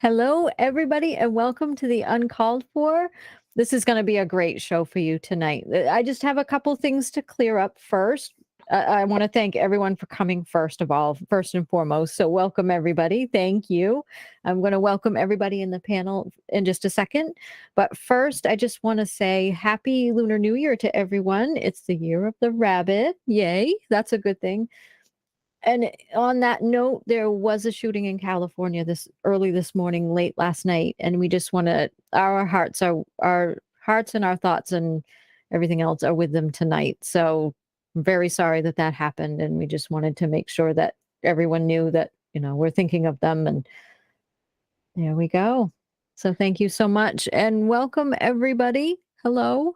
Hello, everybody, and welcome to the Uncalled For. This is going to be a great show for you tonight. I just have a couple things to clear up first. I want to thank everyone for coming first and foremost. So welcome, everybody. Thank you. I'm going to welcome everybody in the panel in just a second. But first, I just want to say Happy Lunar New Year to everyone. It's the year of the rabbit. Yay. That's a good thing. And on that note, there was a shooting in California early this morning, late last night, and we just want to our hearts and our thoughts and everything else are with them tonight. So I'm very sorry that happened, and we just wanted to make sure that everyone knew that we're thinking of them. And there we go. So thank you so much, and welcome everybody. Hello.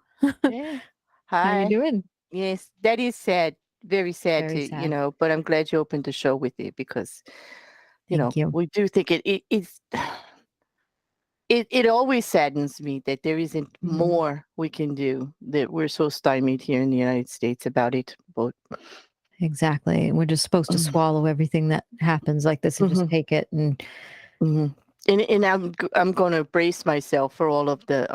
Yeah. How you Hi. doing? Yes, that is sad. Very sad Very to, sad. but I'm glad you opened the show with it because, Thank you. we do think it always saddens me that there isn't Mhm. more we can do, that we're so stymied here in the United States about it. But Exactly. We're just supposed to swallow everything that happens like this and just Mhm, take it. And mhm. And I'm going to brace myself for all of the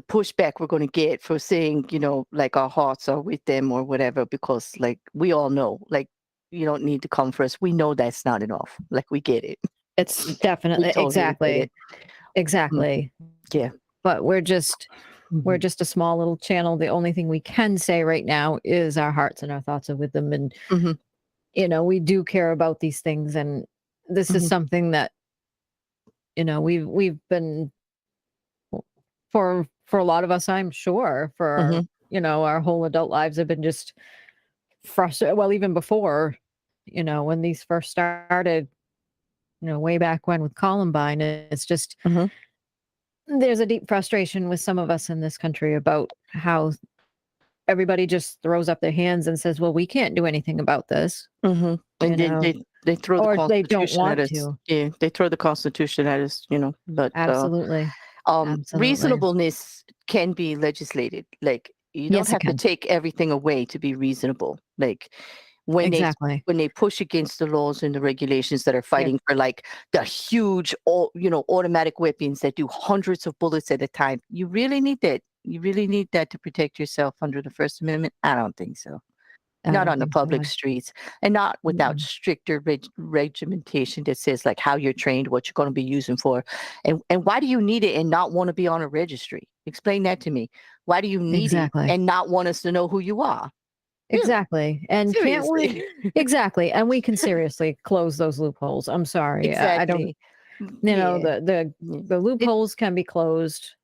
pushback we're going to get for saying, like our hearts are with them or whatever, because like we all know, like you don't need to come for us. We know that's not enough. Like we get it. it's We definitely totally get it. Mm, exactly. yeah. But we're Mhm, just a small little channel. The only thing we can say right now is our hearts and our thoughts are with them. And, mhm, we do care about these things. And this is mhm, something that, we've been for a lot of us, I'm sure, for mhm, our whole adult lives have been just frustrated. Well, even before, when these first started, way back when with Columbine, it's just mhm, there's a deep frustration with some of us in this country about how everybody just throws up their hands and says, well, we can't do anything about this, mhm. you And then know, they throw the or they don't Constitution at want us. to. Yeah, they throw the Constitution at us. But Absolutely. Absolutely. reasonableness can be legislated. Like you don't Yes, it have to can. take everything away to be reasonable. Like when they Exactly. when they push against the laws and the regulations that are Yep. fighting for like the huge automatic weapons that do hundreds of bullets at a time, you really need that. You really need that to protect yourself under the First Amendment? I don't think so. I Not don't on the think so. public streets, and not without Mm-mm. stricter regimentation that says like how you're trained, what you're going to be using for, and why do you need it and not want to be on a registry? Explain that to me. Why do you need it Exactly. and not want us to know who you are? Really? Exactly. And can't we? Seriously? Exactly. And we can seriously close those loopholes. I'm sorry. I don't, Exactly. Yeah. the, the, Yeah. the It loopholes can be closed.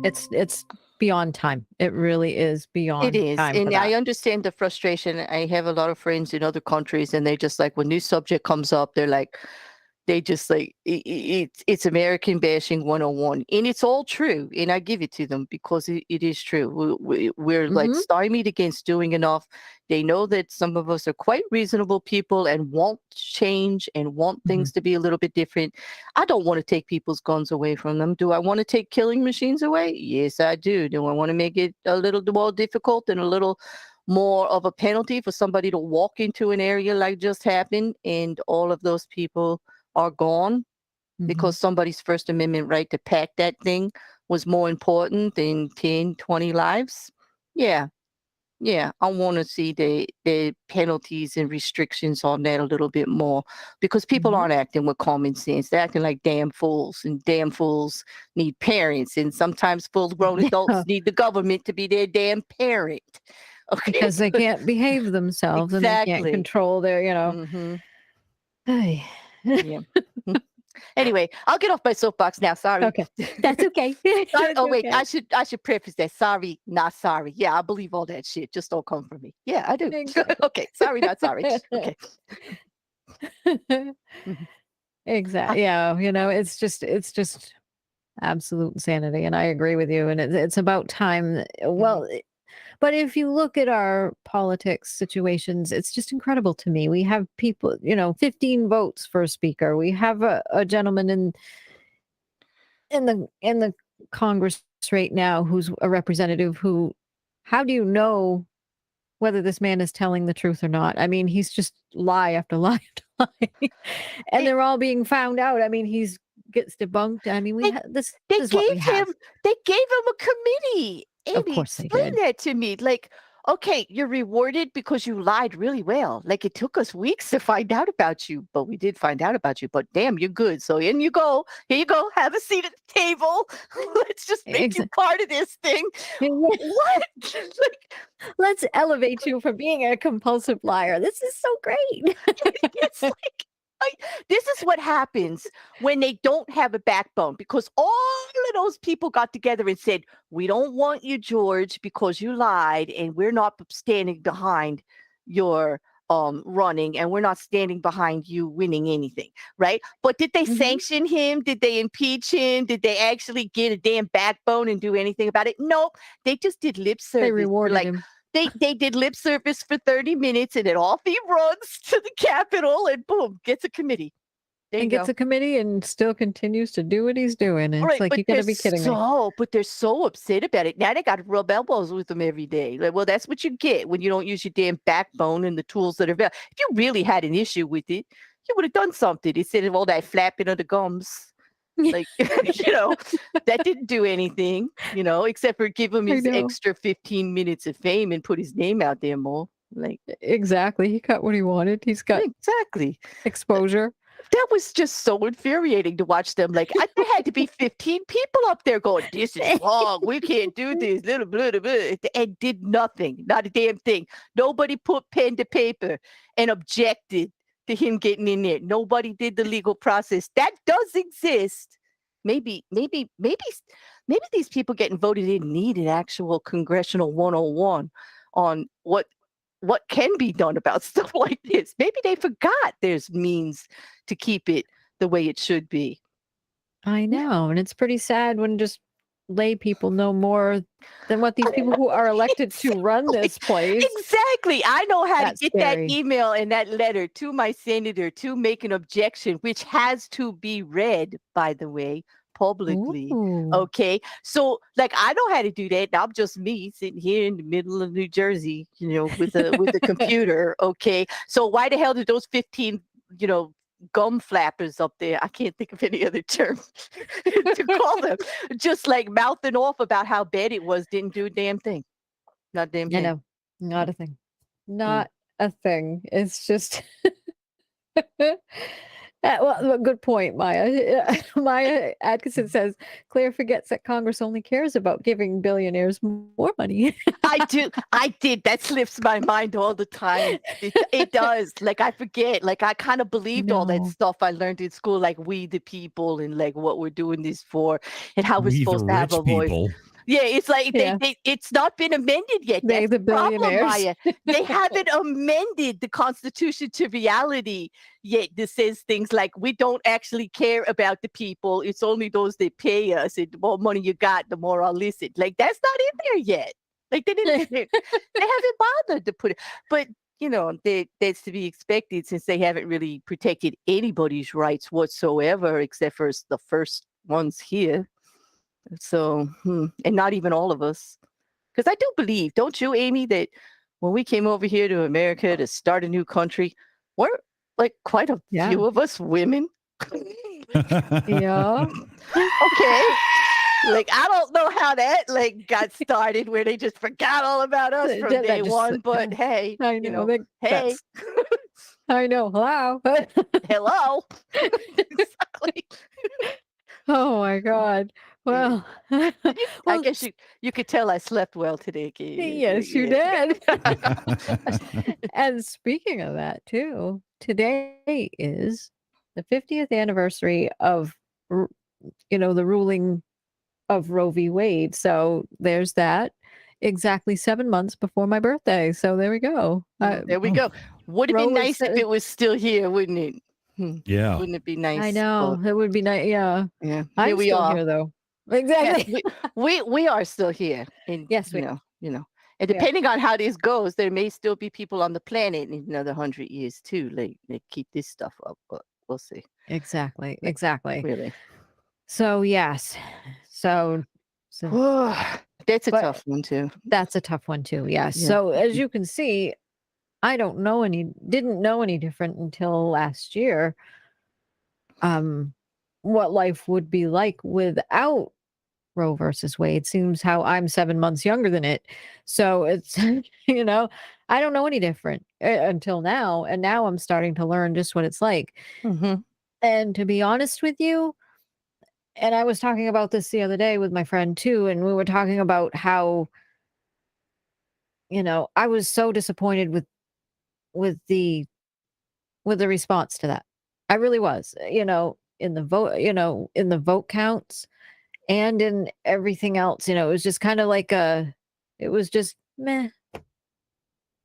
It's beyond time. It really is it beyond is, time for and that. I understand the frustration. I have a lot of friends in other countries, and they just like when this subject comes up, they're like, they just like it's American bashing 101, and it's all true, and I give it to them because it is true. We're like Mhm. stymied against doing enough. They know that some of us are quite reasonable people and want change and want Mhm. things to be a little bit different. I don't want to take people's guns away from them. Do I want to take killing machines away? Yes, I do. Do I want to make it a little more difficult and a little more of a penalty for somebody to walk into an area like just happened and all of those people are gone Mhm. because somebody's First Amendment right to pack that thing was more important than 10, 20 lives? Yeah, yeah. I want to see the penalties and restrictions on that a little bit more because people Mhm. aren't acting with common sense. They're acting like damn fools, and damn fools need parents. And sometimes full grown adults need the government to be their damn parent. Okay. Because they can't behave themselves and they can't Exactly. control their, Hmm. Ay. Yeah. Anyway, I'll get off my soapbox now. Sorry. Okay. That's okay. Sorry. That's Oh wait, okay. I should preface that. Sorry, not sorry. Yeah, I believe all that shit. Just don't come for me. Yeah, I do. Exactly. Okay. Sorry, not sorry. Okay. Mhm. Exactly. Yeah, it's just absolute insanity, and I agree with you, and it's about time. Mhm. But if you look at our politics situations, it's just incredible to me. We have people, 15 votes for a speaker. We have a gentleman in the Congress right now who's a representative who, how do you know whether this man is telling the truth or not? I mean, he's just lie after lie And they're all being found out. I mean, he's gets debunked. I mean, this is what we have. They gave him a committee. Of Amy, course they explain did. that to me. Like, okay, you're rewarded because you lied really well. Like, it took us weeks to find out about you, but we did find out about you. But damn, you're good. So in you go. Here you go. Have a seat at the table. Let's just make you part of this thing. What? Like, let's elevate you for being a compulsive liar. This is so great. It's like, this is what happens when they don't have a backbone, because all of those people got together and said, we don't want you, George, because you lied, and we're not standing behind your running, and we're not standing behind you winning anything, right? But did they sanction him? Did they impeach him? Did they actually get a damn backbone and do anything about it? Nope. They just did lip service. They rewarded him. They did lip service for 30 minutes, and then off he runs to the Capitol, and boom, gets a committee. Gets a committee and still continues to do what he's doing. And it's like, you gotta be kidding me. But they're so upset about it. Now they got to rub elbows with them every day. Like, well, that's what you get when you don't use your damn backbone and the tools that are available. If you really had an issue with it, you would have done something instead of all that flapping of the gums. Like, that didn't do anything, except for give him his extra 15 minutes of fame and put his name out there more. Like, exactly. He got what he wanted. He's got exposure. That was just so infuriating to watch them. Like, there had to be 15 people up there going, this is wrong. We can't do this. Little blah, blah, blah, and did nothing. Not a damn thing. Nobody put pen to paper and objected to him getting in there. Nobody did the legal process. That does exist. Maybe these people getting voted in need an actual Congressional 101 on what can be done about stuff like this. Maybe they forgot there's means to keep it the way it should be. I know. And it's pretty sad when just lay people know more than what these people who are elected to run this place. Exactly. I know how to get that email and that letter to my senator to make an objection, which has to be read, by the way, publicly. Ooh. Okay. So, like, I know how to do that. I'm just me sitting here in the middle of New Jersey, with a computer. Okay. So why the hell did those 15, gum flappers up there, I can't think of any other term to call them, just like mouthing off about how bad it was, didn't do a damn thing. Not a damn thing. No, not a thing. Not a thing. It's just well, good point, Maya. Maya Atkinson says Claire forgets that Congress only cares about giving billionaires more money. I did. That slips my mind all the time. It does. Like, I forget. Like, I kind of believed all that stuff I learned in school, like we the people, and like what we're doing this for, and how we're supposed to have a voice. Yeah, it's like it's not been amended yet. That's the problem, Maya. They haven't amended the Constitution to reality yet. That says things like, we don't actually care about the people. It's only those that pay us. And the more money you got, the more I'll listen. Like, that's not in there yet. Like, they haven't bothered to put it. But, that's to be expected, since they haven't really protected anybody's rights whatsoever, except for the first ones here. So, and not even all of us. Because I do believe, don't you, Amy, that when we came over here to America to start a new country, weren't like quite a few of us women? Yeah. Okay. Like, I don't know how that got started, where they just forgot all about us from day one. But hey, I know. Hey. I know. Hello. Hello. Exactly. Oh my God. Well, I guess you could tell I slept well today, Kate. Yes, you did. And speaking of that too, today is the 50th anniversary of, the ruling of Roe v. Wade. So there's that. Exactly 7 months before my birthday. So there we go. There we go. Would have been nice if it was still here, wouldn't it? Yeah. Wouldn't it be nice? I know. It would be nice. Yeah. Yeah. I'm we still are here though. Exactly. Yes, we are still here. And yes, we know. And depending on how this goes, there may still be people on the planet in another 100 years too. Like, they keep this stuff up, but we'll see. Exactly. Really. So yes. So that's a tough one too. That's a tough one too. Yes. Yeah. So as you can see, I didn't know any different until last year. What life would be like without Roe versus Wade. Seems how I'm 7 months younger than it. So it's, I don't know any different until now. And now I'm starting to learn just what it's like. Mm-hmm. And to be honest with you, and I was talking about this the other day with my friend too, and we were talking about how, I was so disappointed with the with the response to that. I really was, in the vote, in the vote counts and in everything else, it was just kind of like it was just meh.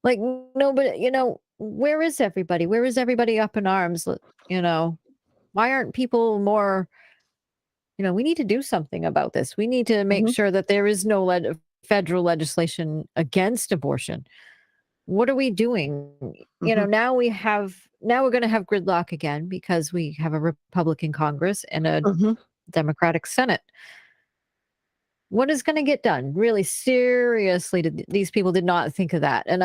Like nobody, where is everybody? Where is everybody up in arms? Why aren't people more, we need to do something about this. We need to make Mm-hmm. sure that there is no federal legislation against abortion. What are we doing? Mm-hmm. Now we're going to have gridlock again because we have a Republican Congress and a Mm-hmm. Democratic Senate. What is going to get done? Really seriously, these people did not think of that. And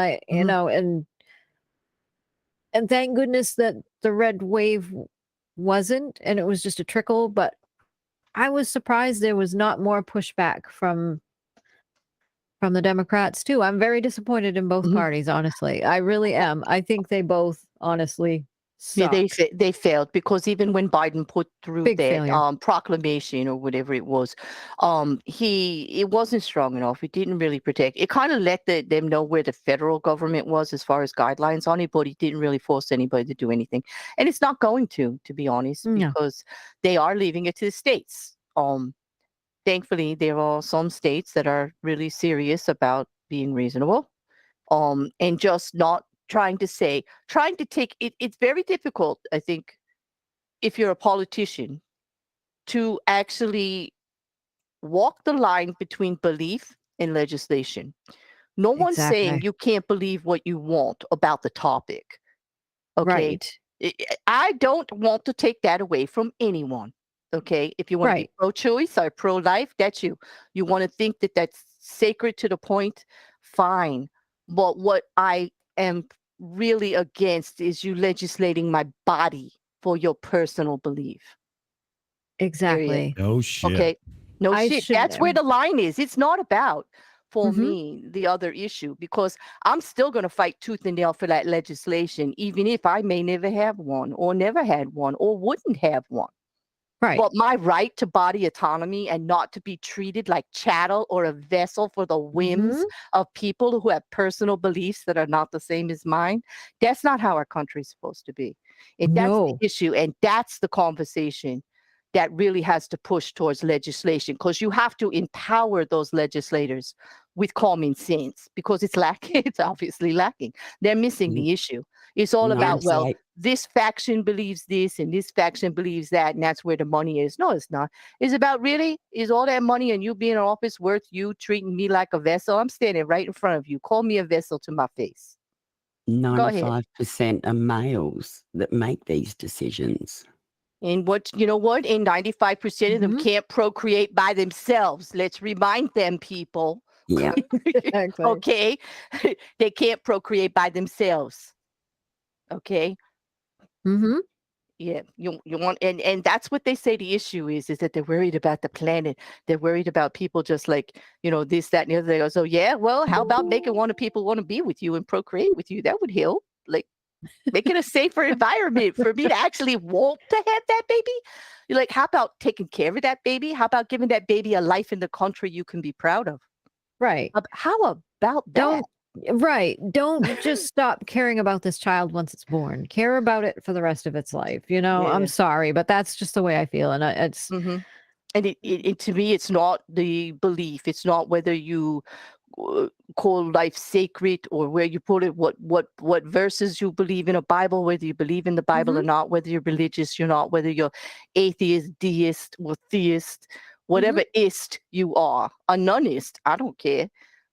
and thank goodness that the red wave wasn't, and it was just a trickle, but I was surprised there was not more pushback from the Democrats too. I'm very disappointed in both Mm-hmm. parties, honestly. I really am. I think they both honestly Yeah, suck. they failed because even when Biden put through Big that failure. proclamation or whatever it was, it wasn't strong enough. It didn't really protect. It kind of let them know where the federal government was as far as guidelines on it, but it didn't really force anybody to do anything. And it's not going to be honest, No. because they are leaving it to the states. Thankfully, there are some states that are really serious about being reasonable, and just not trying to take it. It's very difficult, I think, if you're a politician, to actually walk the line between belief and legislation. No one's saying Exactly. you can't believe what you want about the topic. Okay. Right. I don't want to take that away from anyone. Okay. If you want to be Right. pro-choice or pro-life, that's you. You want to think that that's sacred to the point, fine. But what I am really against is you legislating my body for your personal belief. Period. Exactly. Oh shit. Okay. No I shit. should That's where the line is. It's not about, for Mhm. me, the other issue, because I'm still going to fight tooth and nail for that legislation, even if I may never have one or never had one or wouldn't have one. Right. But my right to body autonomy and not to be treated like chattel or a vessel for the whims Mhm. of people who have personal beliefs that are not the same as mine, that's not how our country is supposed to be. And that's the No. issue. And that's the conversation that really has to push towards legislation, because you have to empower those legislators with common sense, because it's lacking. It's obviously lacking. They're missing the issue. It's all No, about, it's well, like this faction believes this and this faction believes that, and that's where the money is. No, it's not. It's about, really, is all that money and you being in office worth you treating me like a vessel? I'm standing right in front of you. Call me a vessel to my face. Go ahead. 95% are males that make these decisions. And you know what? And 95% of them Mhm. can't procreate by themselves. Let's remind them, people. Yeah. Exactly. Okay? They can't procreate by themselves. Okay? Mhm. Yeah, you want, and that's what they say the issue is that they're worried about the planet. They're worried about people, just like, this, that, and the other. They go, so yeah, well, how about making people want to be with you and procreate with you? That would help. Like, make it a safer environment for me to actually want to have that baby. You're like, how about taking care of that baby? How about giving that baby a life in the country you can be proud of? Right. How about that? Don't just stop caring about this child once it's born. Care about it for the rest of its life. I'm Yeah. sorry, but that's just the way I feel. And it's Mm-hmm. And it to me, it's not the belief. It's not whether you call life sacred or where you put it, what verses you believe in a Bible, whether you believe in the Bible or Mhm. not, whether you're religious, you're not, whether you're atheist, deist, or theist, whatever ist you are, a nonist, I don't care,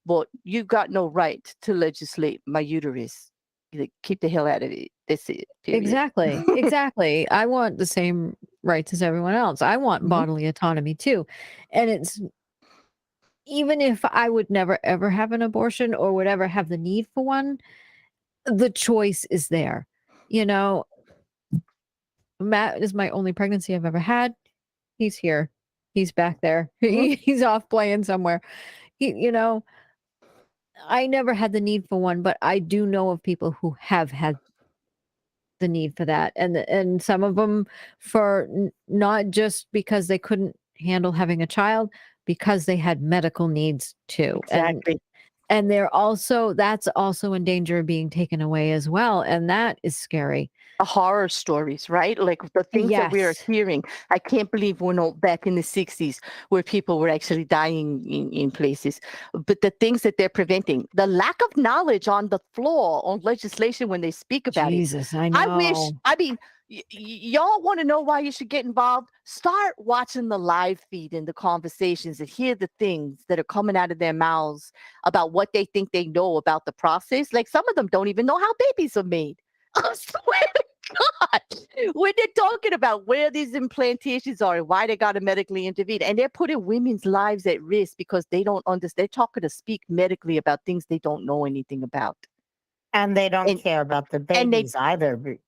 but you've got no right to legislate my uterus. Like, keep the hell out of it. That's it. Period. Exactly. Exactly. I want the same rights as everyone else. I want Mhm. bodily autonomy too. And it's even if I would never ever have an abortion or would ever have the need for one, the choice is there. You know, Matt is my only pregnancy I've ever had. He's here. He's back there. He's off playing somewhere. You know, I never had the need for one, but I do know of people who have had the need for that, and some of them for not just because they couldn't handle having a child, because they had medical needs too. Exactly. And that's also in danger of being taken away as well, and that is scary. Horror stories, right? Like the things that we are Yes. hearing. I can't believe we're not back in the 60s where people were actually dying in places. But the things that they're preventing, the lack of knowledge on the floor on legislation when they speak about Jesus, I it. know. I mean, y'all want to know why you should get involved? Start watching the live feed and the conversations and hear the things that are coming out of their mouths about what they think they know about the process. Like some of them don't even know how babies are made. I swear to God, when they're talking about where these implantations are and why they got to medically intervene, and they're putting women's lives at risk because they don't understand. They're talking to speak medically about things they don't know anything about. And they don't care about the and they- babies either.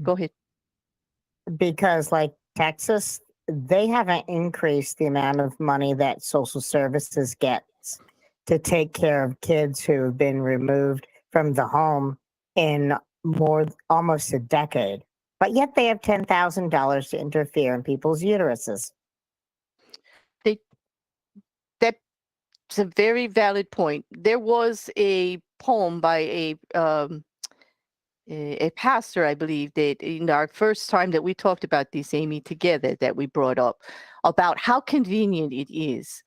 Go ahead. Because like Texas, they haven't increased the amount of money that social services gets to take care of kids who have been removed from the home in almost a decade. But yet they have $10,000 to interfere in people's uteruses. That's a very valid point. There was a poem by a pastor, I believe, that in our first time that we talked about this, Aimee, together, that we brought up about how convenient it is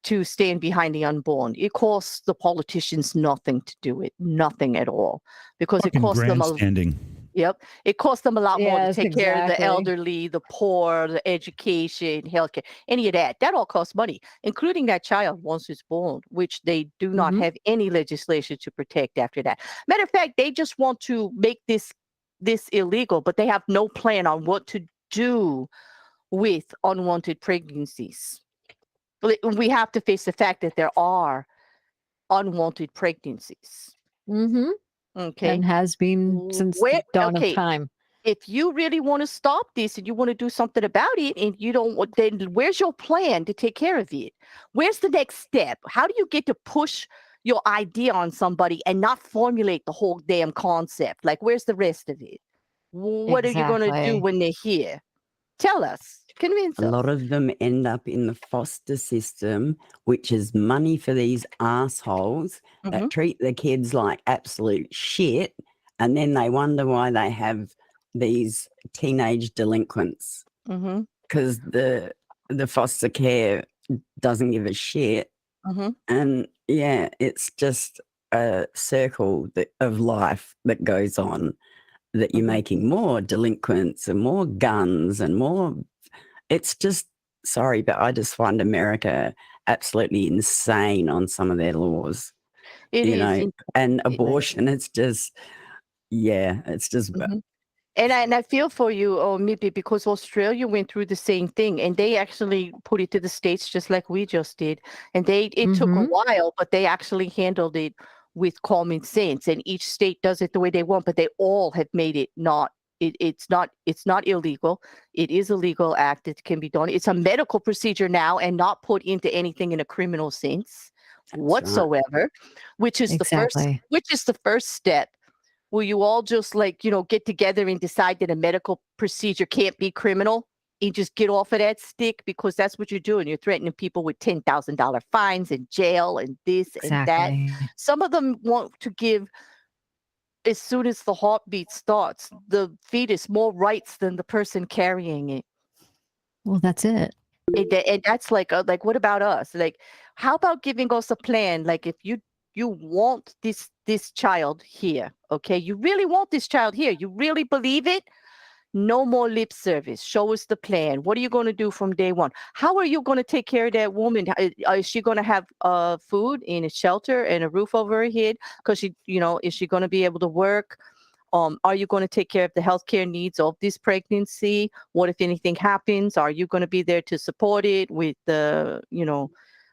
to stand behind the unborn. It costs the politicians nothing to do it, nothing at all, because it costs them grandstanding. Yep. It costs them a lot more to Yes, take care of the exactly. elderly, the poor, the education, healthcare, any of that. That all costs money, including that child once it's born, which they do not have any legislation to protect after that. Matter of fact, they just want to make this illegal, but they have no plan on what to do with unwanted pregnancies. We have to face the fact that there are unwanted pregnancies. Okay. And has been since the dawn of time. If you really want to stop this and you want to do something about it and you don't want, then where's your plan to take care of it? Where's the next step? How do you get to push your idea on somebody and not formulate the whole damn concept? Like, where's the rest of it? What are you going to do Exactly. when they're here? Tell us. Convince A us. lot of them end up in the foster system, which is money for these assholes that treat the kids like absolute shit. And then they wonder why they have these teenage delinquents because the foster care doesn't give a shit. And yeah, it's just a circle of life that goes on, that you're making more delinquents and more guns and more. It's just, sorry, but I just find America absolutely insane on some of their laws. It you is. know, and abortion, it's just, yeah, it's just. And I feel for you, Mipet, because Australia went through the same thing, and they actually put it to the States just like we just did. And it took a while, but they actually handled it with common sense. And each state does it the way they want, but they all have made it not. It's not illegal. It is a legal act. It can be done. It's a medical procedure now, and not put into anything in a criminal sense whatsoever. Which is the first step. Will you all just get together and decide that a medical procedure can't be criminal and just get off of that stick, because that's what you're doing. You're threatening people with $10,000 fines and jail and this and that. Some of them want to give, as soon as the heartbeat starts, the fetus more rights than the person carrying it. Well, that's it. And that's like, what about us? Like, how about giving us a plan? Like, if you want this child here, okay? You really want this child here. You really believe it? No more lip service. Show us the plan. What are you going to do from day one? How are you going to take care of that woman? Is she going to have food and a shelter and a roof over her head? Because is she going to be able to work? Are you going to take care of the healthcare needs of this pregnancy? What if anything happens? Are you going to be there to support it with the,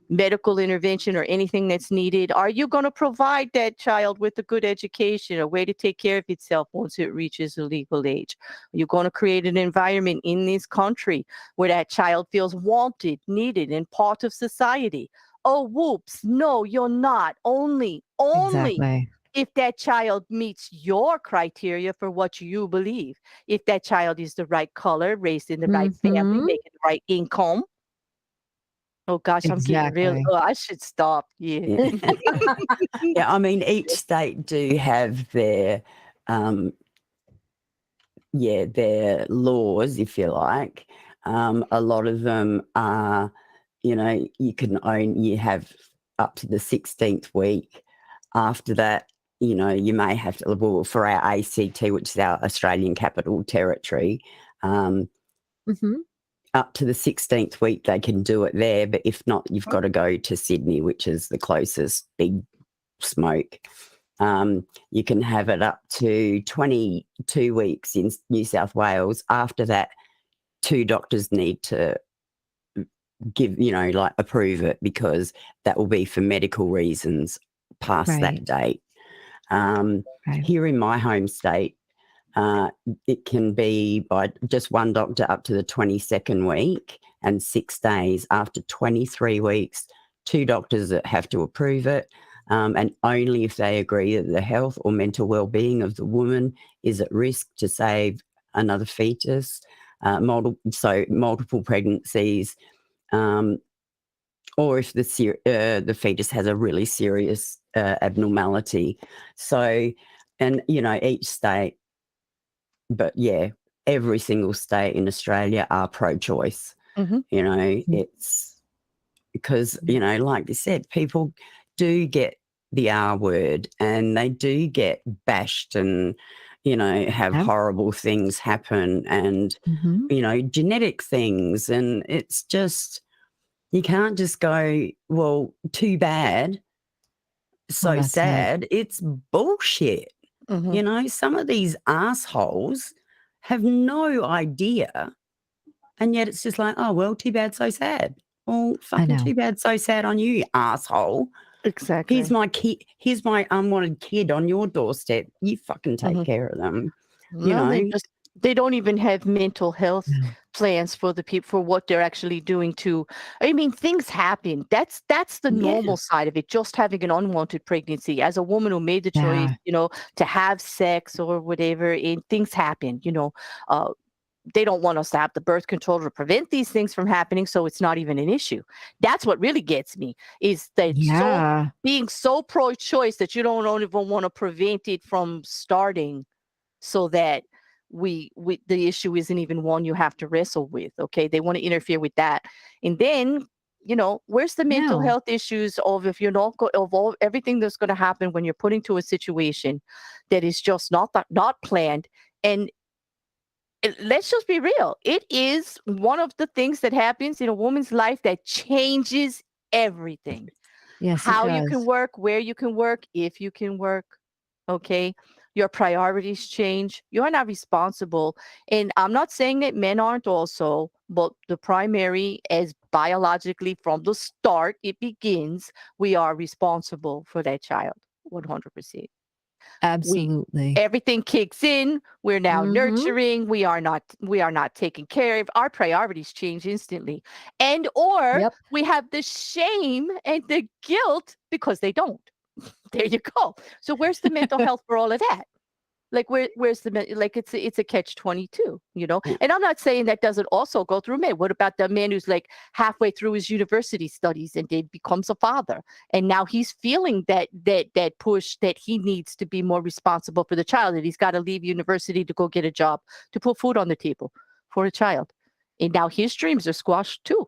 medical intervention or anything that's needed? Are you going to provide that child with a good education, a way to take care of itself once it reaches a legal age? Are you going to create an environment in this country where that child feels wanted, needed, and part of society? Oh, whoops. No, you're not. Only Exactly. if that child meets your criteria for what you believe. If that child is the right color, raised in the right family, Mhm. making the right income. Oh gosh, I'm getting real. Exactly. Oh, I should stop. Yeah. Yeah. Yeah, I mean, each state do have their, their laws, if you like. A lot of them are, you have up to the 16th week. After that, you may have to, well, for our ACT, which is our Australian Capital Territory, Mhm. up to the 16th week, they can do it there. But if not, you've got to go to Sydney, which is the closest big smoke. You can have it up to 22 weeks in New South Wales. After that, 2 doctors need to give, approve it, because that will be for medical reasons past Right. that date. Right. Here in my home state, it can be by just 1 doctor up to the 22nd week and 6 days. After 23 weeks, 2 doctors that have to approve it, and only if they agree that the health or mental well-being of the woman is at risk to save another fetus, multiple pregnancies, or if the fetus has a really serious abnormality. So, and each state, but yeah, every single state in Australia are pro-choice. Mhm. It's because, like you said, people do get the R word and they do get bashed and, have Yep. horrible things happen and, Mhm. genetic things. And it's just, you can't just go, well, too bad, so Well, that's it. sad. It's bullshit. Mhm. Some of these assholes have no idea, and yet it's just like, oh, well, too bad, so sad. Well, I fucking know. too bad, so sad on you, you asshole. Exactly. Here's my kid. Here's my unwanted kid on your doorstep. You fucking take Mhm. care of them. No, they don't even have mental health No. plans for the people, for what they're actually doing to. I mean, things happen. That's the Yeah. normal side of it. Just having an unwanted pregnancy as a woman who made the choice, Yeah. to have sex or whatever, and things happen. They don't want us to have the birth control to prevent these things from happening, so it's not even an issue. That's what really gets me, is that Yeah. being so pro-choice that you don't even want to prevent it from starting, so that the issue isn't even one you have to wrestle with. Okay, they want to interfere with that, and then where's the mental No. health issues of, if you're not of all everything that's going to happen when you're put into a situation that is just not planned. And let's just be real, it is one of the things that happens in a woman's life that changes everything. Yes, it How you can does. work, where you can work, if you can work. Okay. Your priorities change. You're not responsible. And I'm not saying that men aren't also, but the primary, as biologically from the start, it begins, we are responsible for that child 100%. Absolutely. Everything kicks in. We're now Mhm. nurturing. We are not taking care of. Our priorities change instantly. Or Yep. we have the shame and the guilt because they don't. There you go. So where's the mental health for all of that? Like where's like it's a catch-22, And I'm not saying that doesn't also go through men. What about the man who's like halfway through his university studies and then becomes a father, and now he's feeling that push that he needs to be more responsible for the child, that he's got to leave university to go get a job to put food on the table for a child, and now his dreams are squashed too.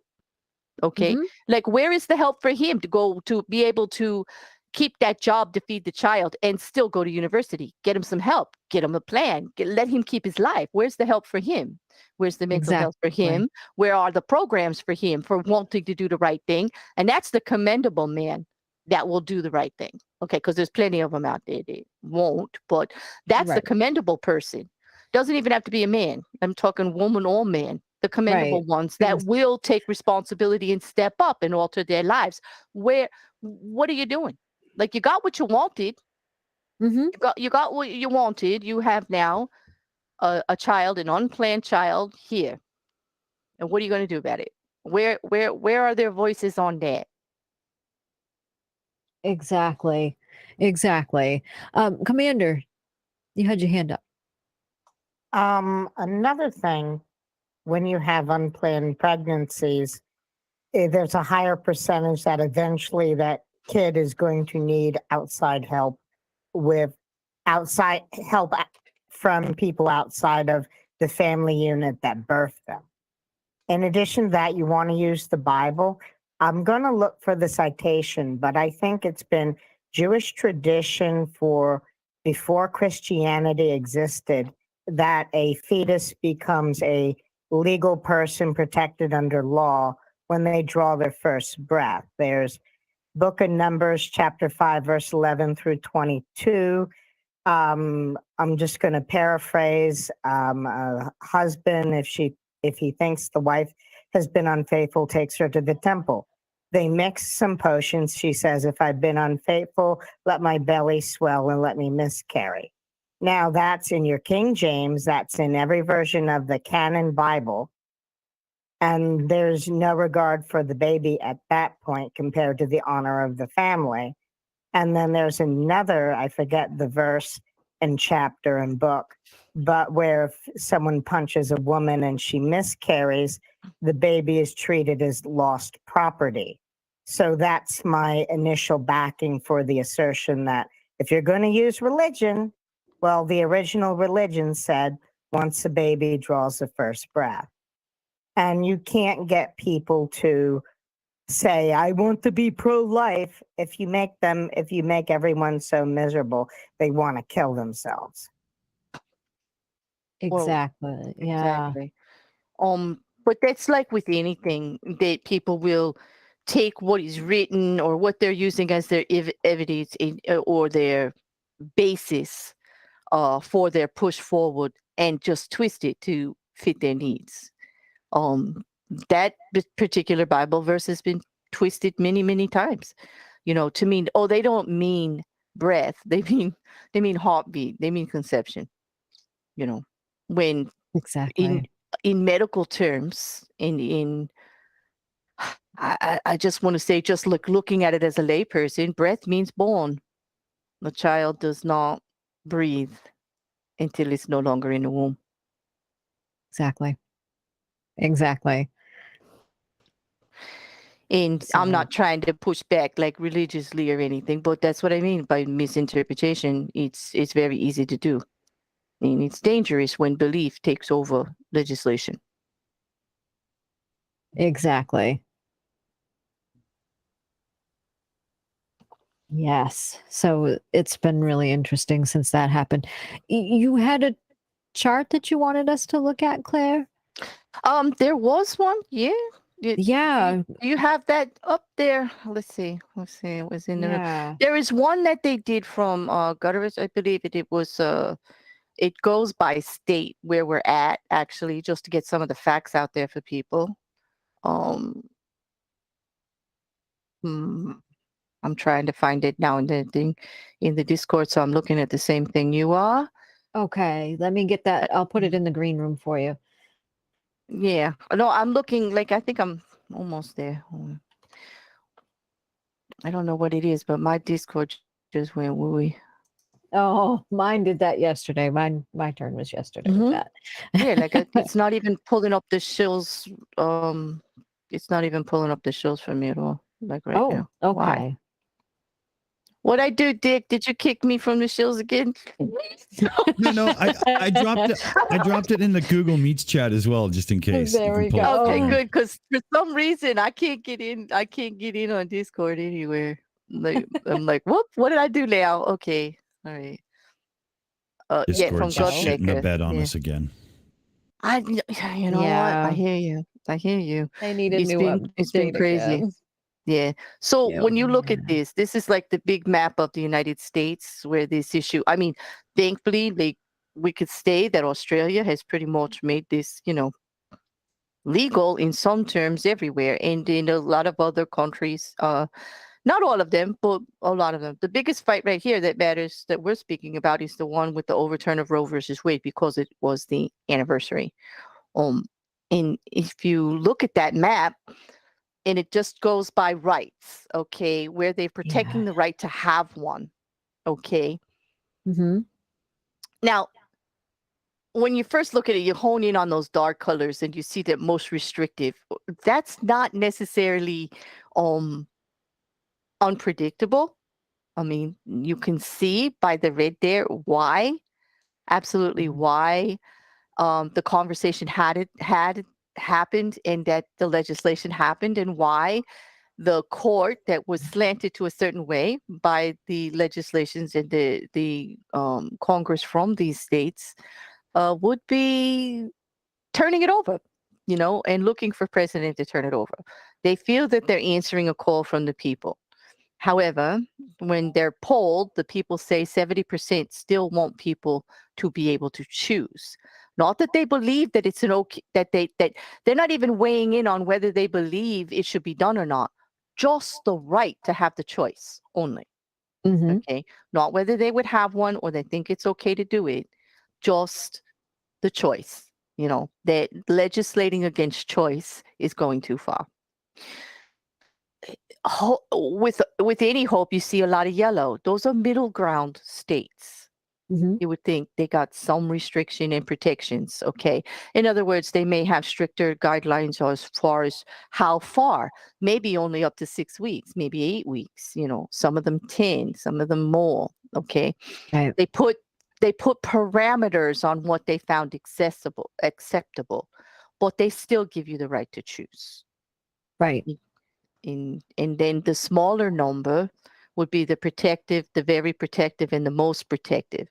Okay. Mhm. Like, where is the help for him to go to be able to keep that job to feed the child and still go to university? Get him some help, get him a plan, let him keep his life. Where's the help for him? Where's the mental health for Exactly. him? Where are the programs for him for wanting to do the right thing? And that's the commendable man that will do the right thing. Okay. Because there's plenty of them out there that won't, but that's the Right. commendable person. Doesn't even have to be a man. I'm talking woman or man. the commendable Right. ones that will take responsibility and step up and alter their lives. What are you doing? Like, you got what you wanted. Mm-hmm. You got what you wanted. You have now a child, an unplanned child here. And what are you going to do about it? Where are their voices on that? Exactly. Exactly. Commander, you had your hand up. Another thing, when you have unplanned pregnancies, there's a higher percentage that eventually that kid is going to need outside help from people outside of the family unit that birthed them. In addition to that, you want to use the Bible. I'm going to look for the citation, but I think it's been Jewish tradition for before Christianity existed that a fetus becomes a legal person protected under law when they draw their first breath. There's Book of Numbers, chapter 5, verse 11 through 22. I'm just going to paraphrase. A husband, if he thinks the wife has been unfaithful, takes her to the temple. They mix some potions. She says, if I've been unfaithful, let my belly swell and let me miscarry. Now that's in your King James. That's in every version of the canon Bible. And there's no regard for the baby at that point compared to the honor of the family. And then there's another, I forget the verse and chapter and book, but where if someone punches a woman and she miscarries, the baby is treated as lost property. So that's my initial backing for the assertion that if you're going to use religion, well, the original religion said once a baby draws the first breath. And you can't get people to say, I want to be pro-life. If you make everyone so miserable, they want to kill themselves. Exactly. Yeah. Exactly. But that's like with anything that people will take what is written or what they're using as their evidence or their basis for their push forward and just twist it to fit their needs. That particular Bible verse has been twisted many, many times, to mean, they don't mean breath. They mean heartbeat. They mean conception, when Exactly. in medical terms, I just want to say, just looking at it as a layperson, breath means born. The child does not breathe until it's no longer in the womb. Exactly. Exactly. And I'm not trying to push back like religiously or anything, but that's what I mean by misinterpretation. It's very easy to do. I mean, it's dangerous when belief takes over legislation. Exactly. Yes. So it's been really interesting since that happened. You had a chart that you wanted us to look at, Claire? There was one. Yeah. Yeah. You have that up there. Let's see. It was in Yeah. there is one that they did from Gutteris. I believe it was it goes by state where we're at, actually, just to get some of the facts out there for people. I'm trying to find it now in the thing in the Discord, so I'm looking at the same thing you are. Okay, let me get that. I'll put it in the green room for you. Yeah. No, I'm looking, I think I'm almost there. I don't know what it is, but my Discord just went wooey. Oh, mine did that yesterday. My turn was yesterday with that. Yeah, it's not even pulling up the Shills. It's not even pulling up the Shills for me at all. Right now. Okay. Why? What I do, Dick? Did you kick me from the Shills again? No, I dropped it in the Google Meets chat as well, just in case. There we go. Okay, good. Because for some reason I can't get in. I can't get in on Discord anywhere. I'm like, whoop! What did I do now? Okay, all right. Discord's just shitting the bed on us again. You know what? I hear you. They need a new update. It's been crazy. Again. Yeah. So when you look at this is like the big map of the United States where this issue, I mean, thankfully, we could say that Australia has pretty much made this, legal in some terms everywhere, and in a lot of other countries. Not all of them, but a lot of them. The biggest fight right here that matters that we're speaking about is the one with the overturn of Roe versus Wade, because it was the anniversary. And if you look at that map, and it just goes by rights, okay, where they're protecting the right to have one, okay. Now, when you first look at it, you hone in on those dark colors and you see that most restrictive. That's not necessarily unpredictable. I mean, you can see by the red there why, absolutely why the conversation had happened and that the legislation happened, and why the court that was slanted to a certain way by the legislations and the Congress from these states would be turning it over, you know, and looking for precedent to turn it over. They feel that they're answering a call from the people. However, when they're polled, the people say 70% still want people to be able to choose. Not that they believe that it's an okay, that they're not even weighing in on whether they believe it should be done or not. Just the right to have the choice only. Okay, not whether they would have one or they think it's okay to do it. Just the choice. You know, that legislating against choice is going too far. With any hope, you see a lot of yellow. Those are middle ground states. You would think they got some restriction and protections. Okay, in other words, they may have stricter guidelines as far as how far. Maybe only up to 6 weeks, maybe 8 weeks. You know, some of them 10, some of them more. Okay, right. They put parameters on what they found acceptable, but they still give you the right to choose. Right. And then the smaller number would be the protective, the very protective, and the most protective.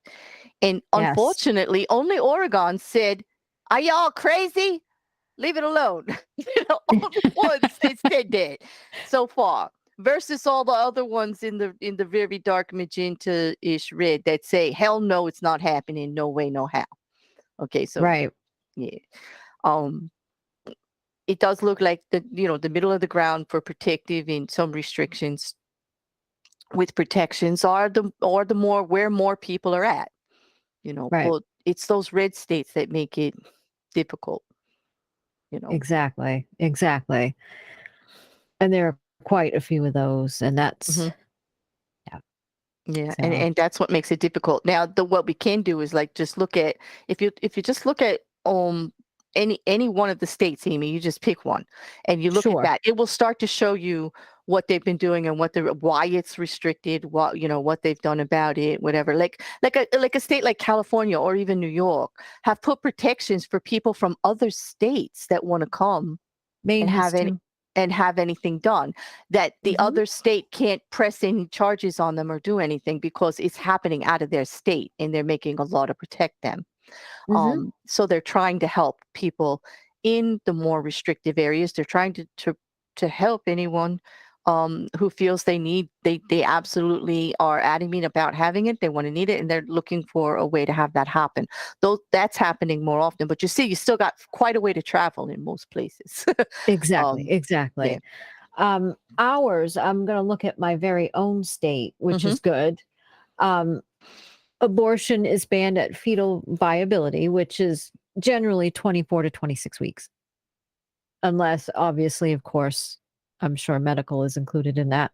And unfortunately, only Oregon said, "Are y'all crazy? Leave it alone." You know, only one state said that so far, versus all the other ones in the very dark magenta-ish red that say, "Hell no, it's not happening. No way, no how." Okay, so right. Yeah. It does look like the middle of the ground for protective and some restrictions with protections are the more where more people are at, you know, Right. but it's those red states that make it difficult, you know. Exactly. And there are quite a few of those, and that's Yeah, so. and that's what makes it difficult. Now, what we can do is like just look at if you just look at any one of the states, Aimee, you just pick one and you look at that. It will start to show you what they've been doing and why it's restricted, what they've done about it, whatever. Like a state like California or even New York have put protections for people from other states that want to come and have anything done, that the other state can't press any charges on them or do anything because it's happening out of their state and they're making a law to protect them. So they're trying to help people in the more restrictive areas. They're trying to help anyone who feels they absolutely are adamant about having it. They want to need it, and they're looking for a way to have that happen. Though that's happening more often, but you see, you still got quite a way to travel in most places. Exactly. Yeah. Ours, I'm going to look at my very own state, which is good. Abortion is banned at fetal viability, which is generally 24 to 26 weeks. Unless, obviously, of course, I'm sure medical is included in that.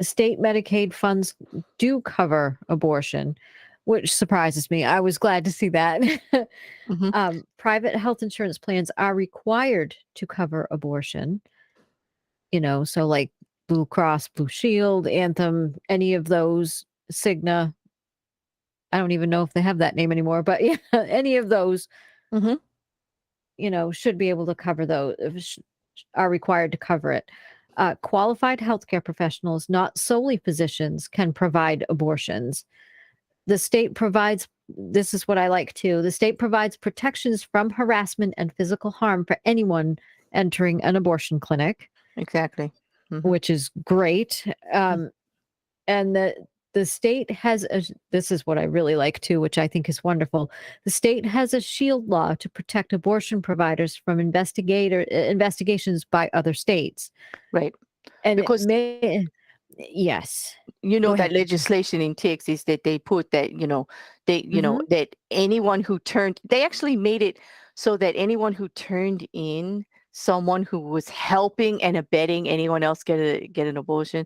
State Medicaid funds do cover abortion, which surprises me. I was glad to see that. Private health insurance plans are required to cover abortion. You know, so like Blue Cross, Blue Shield, Anthem, any of those, Cigna. I don't even know if they have that name anymore, but yeah, any of those, you know, should be able to cover those, are required to cover it. Qualified healthcare professionals, not solely physicians, can provide abortions. The state provides, this is what I like too, the state provides protections from harassment and physical harm for anyone entering an abortion clinic. Exactly. Which is great. And the the state has this is what I really like too, which I think is wonderful. The state has a shield law to protect abortion providers from investigations by other states. Right. And Because yes. you Go know that ahead. legislation in Texas that they put that, that anyone who they actually made it so that anyone who turned in someone who was helping and abetting anyone else get an abortion,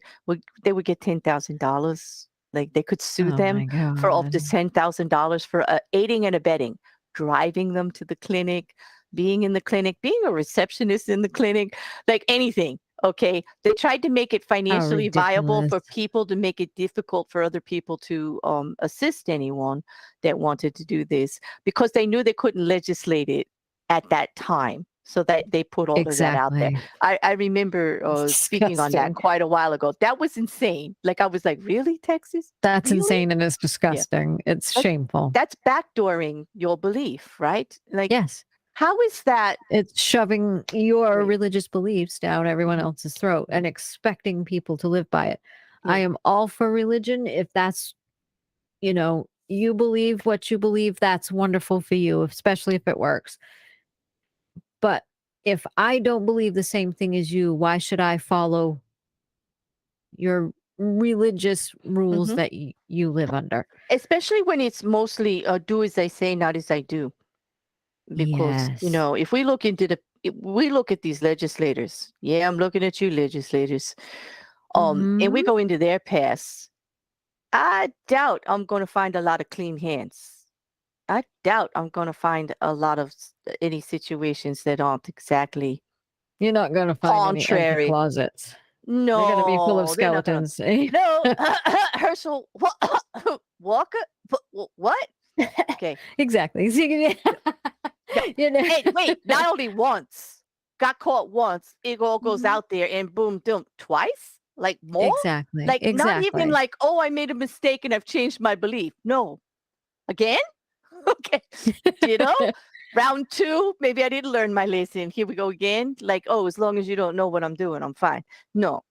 they would get $10,000. Like they could sue Oh them my for up to God. $10,000 for aiding and abetting, driving them to the clinic, being in the clinic, being a receptionist in the clinic, like anything. Okay. They tried to make it financially viable for ridiculous. people, to make it difficult for other people to assist anyone that wanted to do this, because they knew they couldn't legislate it at that time. So that they put all of that out there. Exactly. I remember speaking on that Disgusting. quite a while ago. That was insane. Like I was like, really, Texas? That's Really? insane and it's disgusting. It's shameful. That's backdooring your belief, right? Like, Yes. how is that? It's shoving your Right. religious beliefs down everyone else's throat and expecting people to live by it. Yeah. I am all for religion. If that's, you believe what you believe, that's wonderful for you, especially if it works. But if I don't believe the same thing as you, why should I follow your religious rules that you live under? Especially when it's mostly do as I say, not as I do. Because, Yes. if we look at these legislators, I'm looking at you legislators, and we go into their past, I doubt I'm going to find a lot of clean hands. I doubt I'm going to find a lot of any situations that aren't exactly. You're not going to find any empty closets. No, they're going to be full of they're not gonna- skeletons. No, Herschel Walker. What? Okay. Exactly. Hey, wait! Not only once, got caught once. It all goes out there, and boom, boom, twice. Like more. Exactly. Like not even exactly. like, oh, I made a mistake and I've changed my belief. No, again. Okay, round 2. Maybe I didn't learn my lesson. Here we go again. Like, oh, as long as you don't know what I'm doing, I'm fine. No.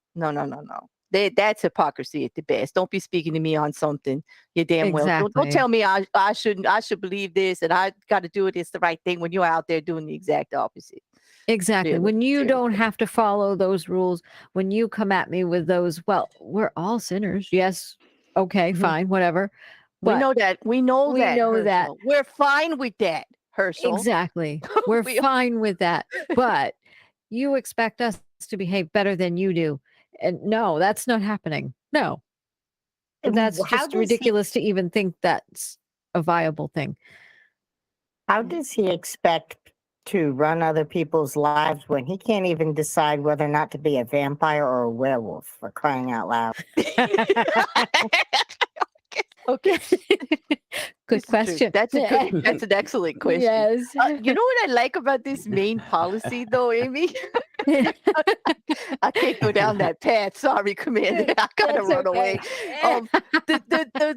That's hypocrisy at the best. Don't be speaking to me on something you damn well. Don't Exactly. tell me I should believe this and I got to do it. It's the right thing when you're out there doing the exact opposite. Exactly. Really, When you don't seriously. have to follow those rules, when you come at me with those, well, we're all sinners. Yes. Okay, fine, whatever. We But know that. We know we that. know that. Herschel. We're fine with that, Herschel. Exactly. We're We- fine with that. But you expect us to behave better than you do. And no, that's not happening. No. That's How just does ridiculous to even think that's a viable thing. How does he expect to run other people's lives when he can't even decide whether or not to be a vampire or a werewolf, for crying out loud? Okay. Good question. That's an excellent question. Yes. You know what I like about this main policy, though, Amy? I can't go down that path. Sorry, Commander. I gotta That's run away. okay.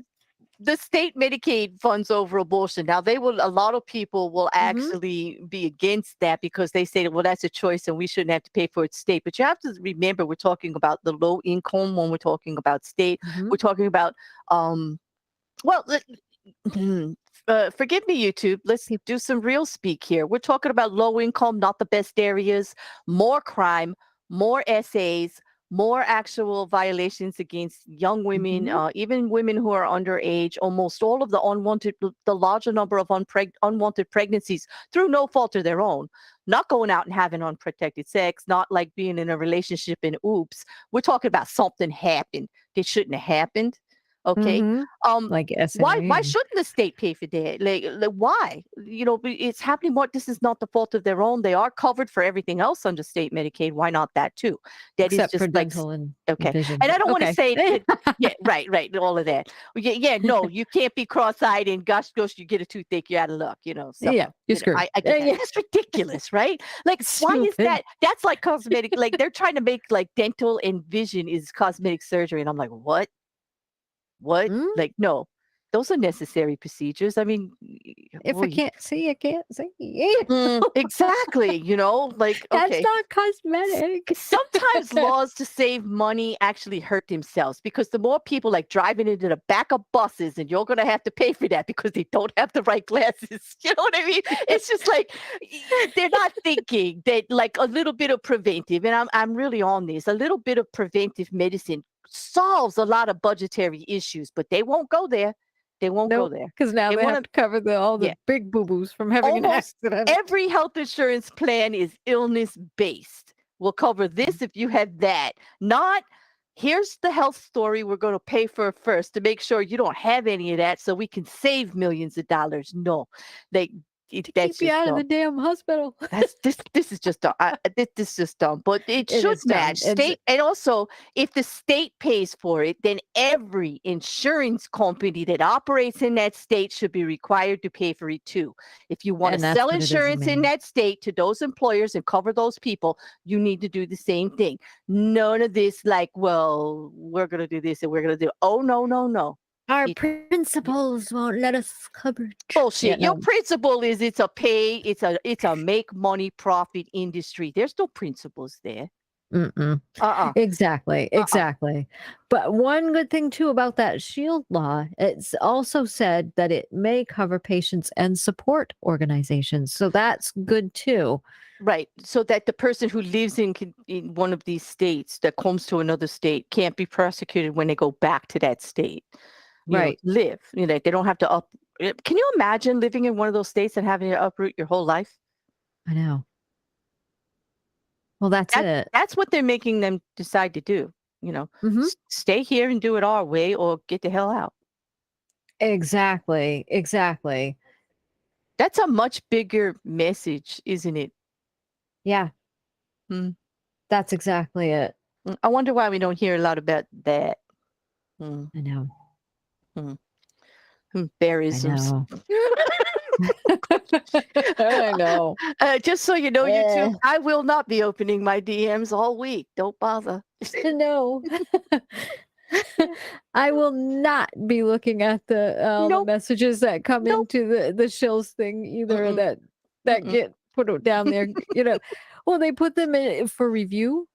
The state Medicaid funds over abortion. Now, a lot of people will actually be against that because they say, well, that's a choice and we shouldn't have to pay for it state. But you have to remember, we're talking about the low income when we're talking about state. We're talking about, forgive me, YouTube. Let's do some real speak here. We're talking about low income, not the best areas, more crime, more essays, more actual violations against young women, even women who are underage, almost all of the larger number of unwanted pregnancies through no fault of their own, not going out and having unprotected sex, not like being in a relationship and oops. We're talking about something happened that shouldn't have happened. Okay. Like Why shouldn't the state pay for that? Like why? It's happening. This is not the fault of their own. They are covered for everything else under state Medicaid. Why not that too? That Except is just for dental and okay. vision. And I don't want to Okay. say yeah, right, all of that. No, you can't be cross-eyed and gosh, you get a toothache, you're out of luck. So, Yeah, you're screwed. I get that. It's ridiculous, right? Like, why is Stupid. that? That's like cosmetic. Like they're trying to make like dental and vision is cosmetic surgery, and I'm like, what? Mm? Like, no. those are necessary procedures. I mean, If I can't see, I can't see. exactly. You know, like, That's okay. not cosmetic. Sometimes laws to save money actually hurt themselves, because the more people like driving into the back of buses, and you're going to have to pay for that because they don't have the right glasses. You know what I mean? It's just like they're not thinking that like a little bit of preventive, and I'm really on this. A little bit of preventive medicine solves a lot of budgetary issues, but they won't go there. They won't go there. Because now they have to cover all the big boo-boos from having an Almost accident. every health insurance plan is illness based. We'll cover this if you have that. Not here's the health story we're going to pay for first to make sure you don't have any of that, so we can save millions of dollars. No, that's keep you out of the damn hospital. This is just dumb. This is just dumb. But it should match state, and also if the state pays for it, then every insurance company that operates in that state should be required to pay for it too. If you want to sell insurance in that state to those employers and cover those people, you need to do the same thing. None of this like, well, we're gonna do this and we're gonna do. Oh no. Our principals won't let us cover. Bullshit. Your principle is it's a make money profit industry. There's no principles there. Exactly. But one good thing too about that Shield law, it's also said that it may cover patients and support organizations. So that's good too. Right. So that the person who lives in one of these states that comes to another state can't be prosecuted when they go back to that state. Live. You know, they don't have to Can you imagine living in one of those states and having to uproot your whole life? I know. Well, that's it. That's what they're making them decide to do. You know, stay here and do it our way, or get the hell out. Exactly. That's a much bigger message, isn't it? Yeah. That's exactly it. I wonder why we don't hear a lot about that. I know. Berryisms. I know. Just so you know, YouTube, I will not be opening my DMs all week. Don't bother. No. I will not be looking at the messages that come into the Shills thing either, that get put down there. You know, well, they put them in for review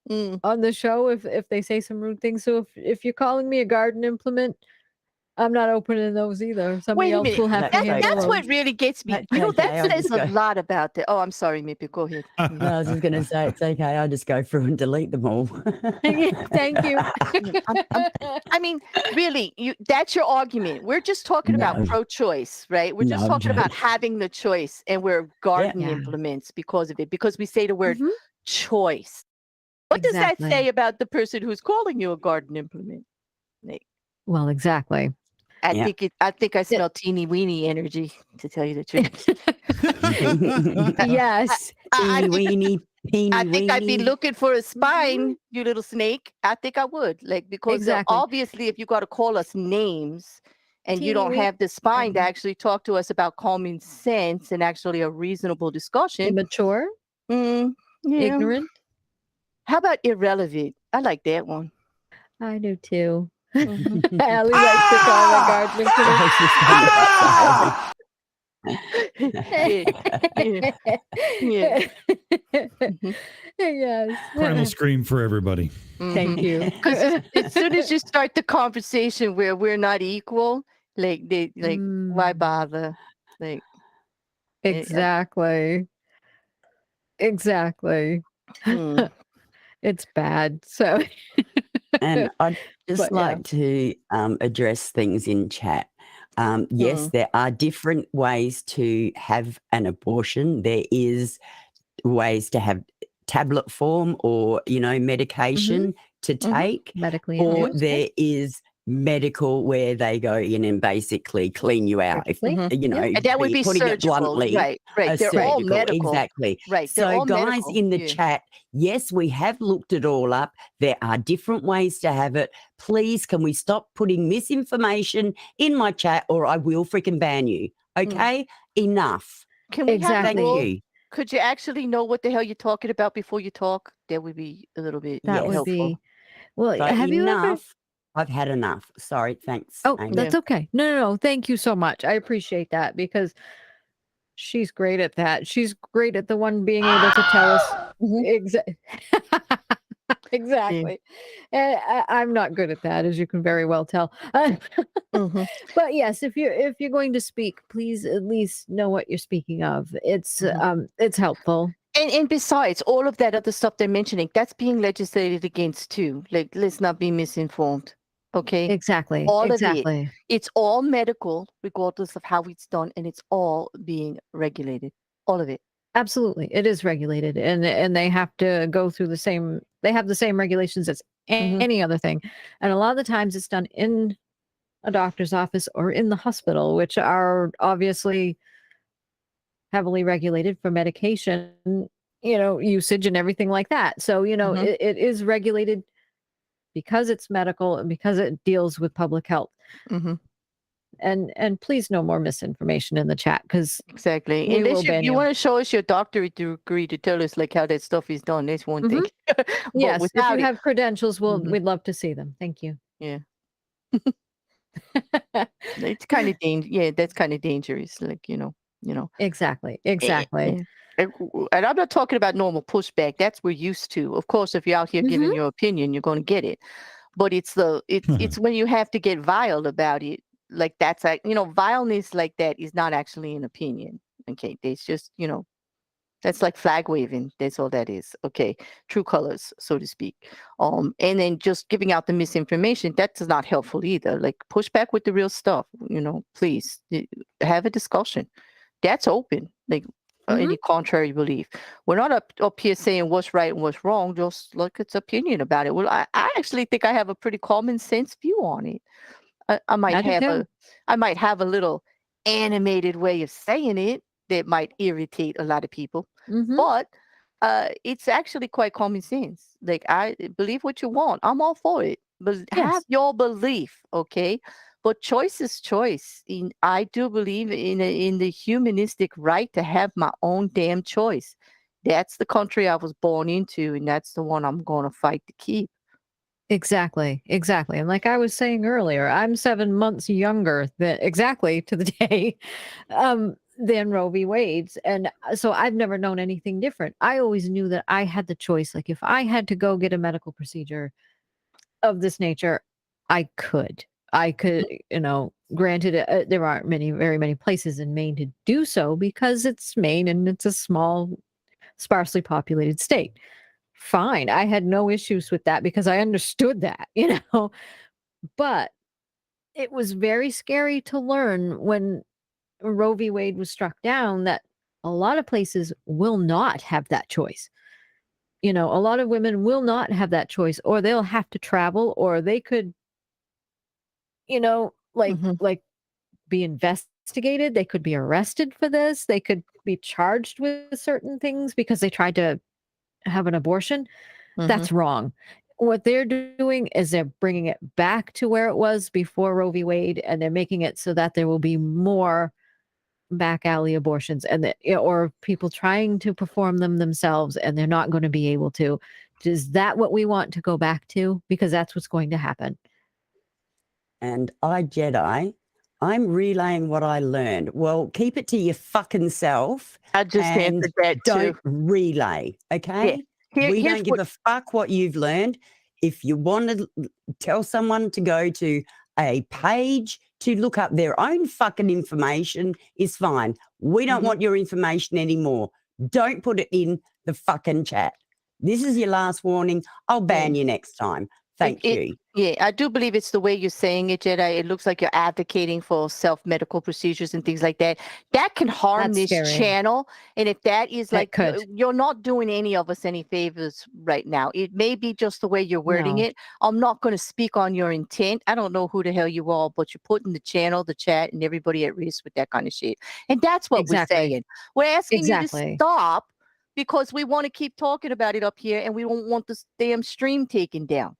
on the show if they say some rude things. So if you're calling me a garden implement, I'm not opening those either. Somebody else will have to handle That's those. what really gets me. You know, that says a lot about it. Oh, I'm sorry, Mipet. Go ahead. No, I was just going to say it's okay. I'll just go through and delete them all. Thank you. I mean, really, that's your argument. We're just talking about pro-choice, right? We're just talking about having the choice, and we're garden implements because of it, because we say the word choice. What does that say about the person who's calling you a garden implement, Nate? Well, exactly. I think I smell teeny weeny energy, to tell you the truth. Yes. Teeny weeny, teeny I think I'd be weeny. looking for a spine, you little snake. I think I would. Like, because obviously if you got to call us names and you don't have the spine to actually talk to us about common sense and actually a reasonable discussion. Immature? Ignorant? How about irrelevant? I like that one. I do too. Allie likes to call the garden Yes. Primal scream for everybody. Thank you. Because as soon as you start the conversation where we're not equal, why bother? Like, exactly. It's bad. So And I'd just like to address things in chat. Yes, there are different ways to have an abortion. There is ways to have tablet form or, medication to take. Medically or induced. there is medical where they go in and basically clean you out. Surgically. And that would be putting it surgical. bluntly, Right. They're all surgical, medical. exactly. Right. They're So all guys medical. in the chat, yes, we have looked it all up. There are different ways to have it. Please, can we stop putting misinformation in my chat or I will freaking ban you. Okay? Enough. Can we have Thank a rule? you. Could you actually know what the hell you're talking about before you talk? That would be a little bit That would helpful. be. Well, But have you ever? enough. I've had enough. Sorry. Thanks. Oh, Amy. that's okay. No. Thank you so much. I appreciate that because she's great at that. She's great at the one being able to tell us exactly. And I'm not good at that, as you can very well tell. But yes, if you're going to speak, please at least know what you're speaking of. It's helpful. And besides, all of that other stuff they're mentioning, that's being legislated against too. Like, let's not be misinformed. Okay. Exactly. All exactly. of it. It's all medical, regardless of how it's done, and it's all being regulated. All of it. Absolutely. It is regulated, and they have to go through the same regulations as any other thing. And a lot of the times it's done in a doctor's office or in the hospital, which are obviously heavily regulated for medication, usage and everything like that. So, it is regulated because it's medical and because it deals with public health. And please no more misinformation in the chat, because exactly. Unless you want to show us your doctorate degree to tell us like how that stuff is done, that's one thing. Yes, if you have credentials, we'd love to see them. Thank you. Yeah. It's kind of that's kind of dangerous. Like, Exactly. And I'm not talking about normal pushback. That's we're used to. Of course, if you're out here giving your opinion, you're going to get it. But it's when you have to get vile about it. Like, that's like, vileness like that is not actually an opinion. Okay. It's just, that's like flag waving. That's all that is. Okay. True colors, so to speak. And then just giving out the misinformation, that's not helpful either. Like, push back with the real stuff, please have a discussion. That's open. Like, any contrary belief. We're not up here saying what's right and what's wrong, just like it's opinion about it. Well, I actually think I have a pretty common sense view on it. I might have a little animated way of saying it that might irritate a lot of people, but it's actually quite common sense. Like, I believe what you want. I'm all for it, but have your belief, okay? But choice is choice. I do believe in the humanistic right to have my own damn choice. That's the country I was born into, and that's the one I'm going to fight to keep. Exactly. And like I was saying earlier, I'm 7 months younger to the day than Roe v. Wade's. And so I've never known anything different. I always knew that I had the choice. Like, if I had to go get a medical procedure of this nature, I could, granted, there aren't very many places in Maine to do so because it's Maine and it's a small, sparsely populated state. Fine. I had no issues with that because I understood that, but it was very scary to learn when Roe v. Wade was struck down that a lot of places will not have that choice. A lot of women will not have that choice, or they'll have to travel, or they could, like be investigated. They could be arrested for this. They could be charged with certain things because they tried to have an abortion. That's wrong. What they're doing is they're bringing it back to where it was before Roe v. Wade, and they're making it so that there will be more back alley abortions or people trying to perform them themselves, and they're not going to be able to. Is that what we want to go back to? Because that's what's going to happen. And I'm relaying what I learned. Well, keep it to your fucking self. I just answered that don't too. relay, okay? Yeah. We don't give a fuck what you've learned. If you want to tell someone to go to a page to look up their own fucking information, is fine. We don't want your information anymore. Don't put it in the fucking chat. This is your last warning. I'll ban you next time. Thank you. Yeah, I do believe it's the way you're saying it, Jedi. It looks like you're advocating for self-medical procedures and things like that. That can harm this channel. And if that is you're not doing any of us any favors right now. It may be just the way you're wording it. I'm not going to speak on your intent. I don't know who the hell you are, but you're putting the channel, the chat, and everybody at risk with that kind of shit. And that's what we're saying. We're asking you to stop because we want to keep talking about it up here, and we don't want this damn stream taken down.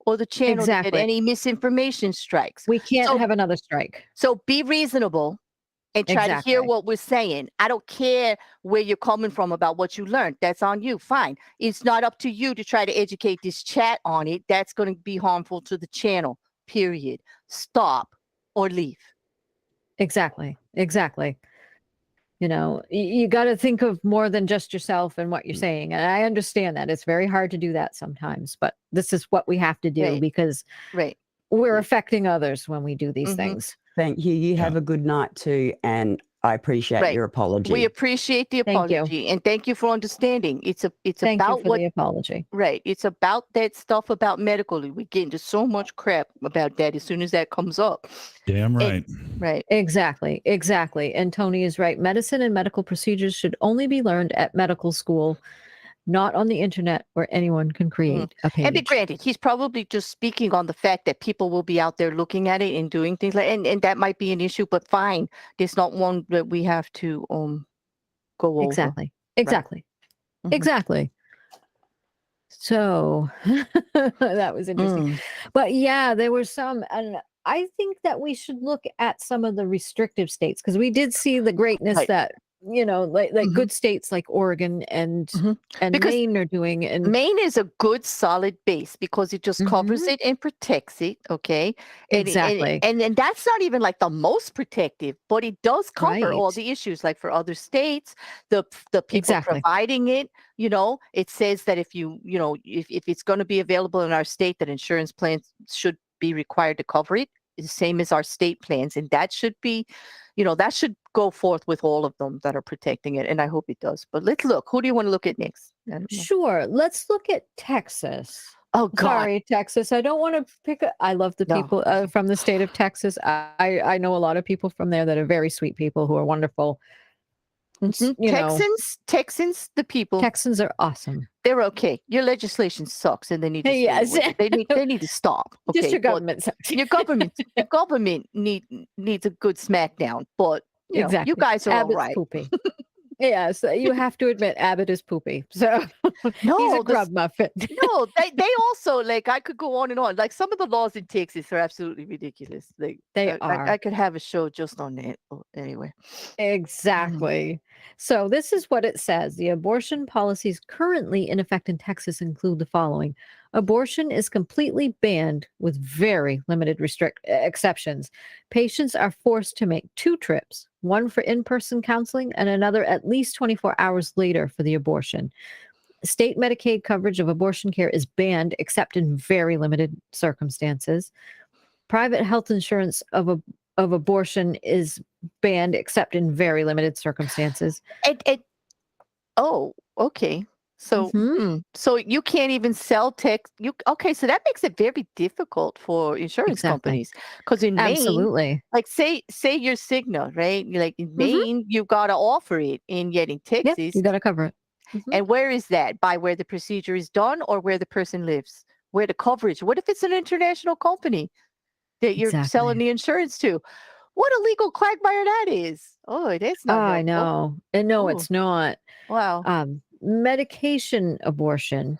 Or the channel to get any misinformation strikes. We can't have another strike. So be reasonable and try to hear what we're saying. I don't care where you're coming from about what you learned. That's on you. Fine. It's not up to you to try to educate this chat on it. That's going to be harmful to the channel. period. Stop or leave. Exactly. You got to think of more than just yourself and what you're saying. And I understand that it's very hard to do that sometimes, but this is what we have to do Right. because Right. we're affecting others when we do these things. Thank you. You have a good night too, and I appreciate Right. your apology. We appreciate the Thank you. apology and thank you for understanding. It's Thank about you for what the apology. right. It's about that stuff about medical. We get into so much crap about that as soon as that comes up. Damn right. Right. Exactly. And Tony is right. Medicine and medical procedures should only be learned at medical school, not on the internet where anyone can create a page. And be granted, he's probably just speaking on the fact that people will be out there looking at it and doing things like, and that might be an issue, but fine. There's not one that we have to go over. Exactly. Mhm. Exactly. So that was interesting. But yeah, there were some, and I think that we should look at some of the restrictive states because we did see the greatness Right. that, like good states like Oregon and Because Maine are doing. And Maine is a good solid base because it just covers it and protects it. Okay. Exactly. And that's not even like the most protective, but it does cover all Right. the issues. Like for other states, the people Exactly. providing it, it says that if if it's going to be available in our state, that insurance plans should be required to cover it, the same as our state plans. And that should be, that should go forth with all of them that are protecting it. And I hope it does. But let's look. Who do you want to look at next? I don't know. Sure. Let's look at Texas. Oh, God. Sorry, Texas. I don't want to pick I love the No. people from the state of Texas. I know a lot of people from there that are very sweet people who are wonderful. Texans, the people, Texans are awesome. they're okay. Your legislation sucks, and they need to stay Yes. away. They need to stop. Okay, Just your but government sucks. your government needs a good smackdown. But Exactly. you guys are Abbott's all right. poopy. Yes, you have to admit Abbott is poopy. So No, he's a the- grub muffin. No, they also like I could go on and on. Like some of the laws in Texas are absolutely ridiculous. Like They I are. could have a show just on that. Oh, anyway. Exactly. So this is what it says. The abortion policies currently in effect in Texas include the following. Abortion is completely banned with very limited exceptions. Patients are forced to make 2 trips, one for in-person counseling and another at least 24 hours later for the abortion. State Medicaid coverage of abortion care is banned except in very limited circumstances. Private health insurance of abortion is banned except in very limited circumstances. Oh, okay. So, so you can't even sell okay, so that makes it very difficult for insurance companies because in Maine, Absolutely. like say you're Cigna, right? Like in Maine, you've got to offer it, and yet in Yep, Texas, you got to cover it. and where is that? By where the procedure is done or where the person lives? Where the coverage? What if it's an international company that you're selling the insurance to? What a legal quagmire that is. Oh, that's not I helpful. know. And no, Ooh. it's not. Wow. Medication abortion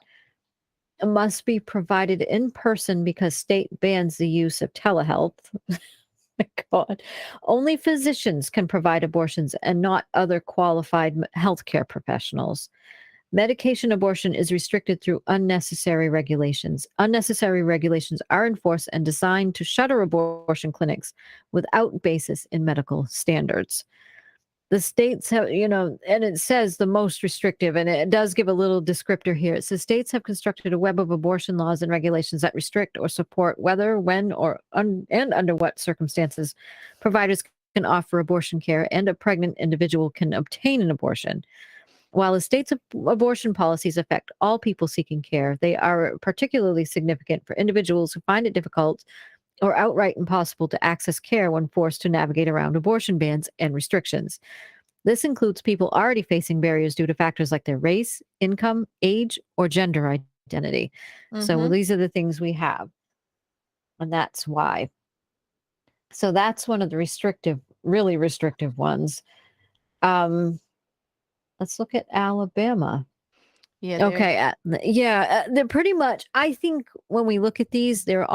must be provided in person because state bans the use of telehealth. My God. Only physicians can provide abortions and not other qualified healthcare professionals. Medication abortion is restricted through unnecessary regulations. Unnecessary regulations are enforced and designed to shutter abortion clinics without basis in medical standards. The states have, and it says the most restrictive, and it does give a little descriptor here. It says states have constructed a web of abortion laws and regulations that restrict or support whether, when, and under what circumstances providers can offer abortion care and a pregnant individual can obtain an abortion. While the state's abortion policies affect all people seeking care, they are particularly significant for individuals who find it difficult or outright impossible to access care when forced to navigate around abortion bans and restrictions. This includes people already facing barriers due to factors like their race, income, age, or gender identity. So these are the things we have. And that's why. So that's one of the really restrictive ones. Let's look at Alabama. Yeah. Okay. They're pretty much, I think when we look at these, they're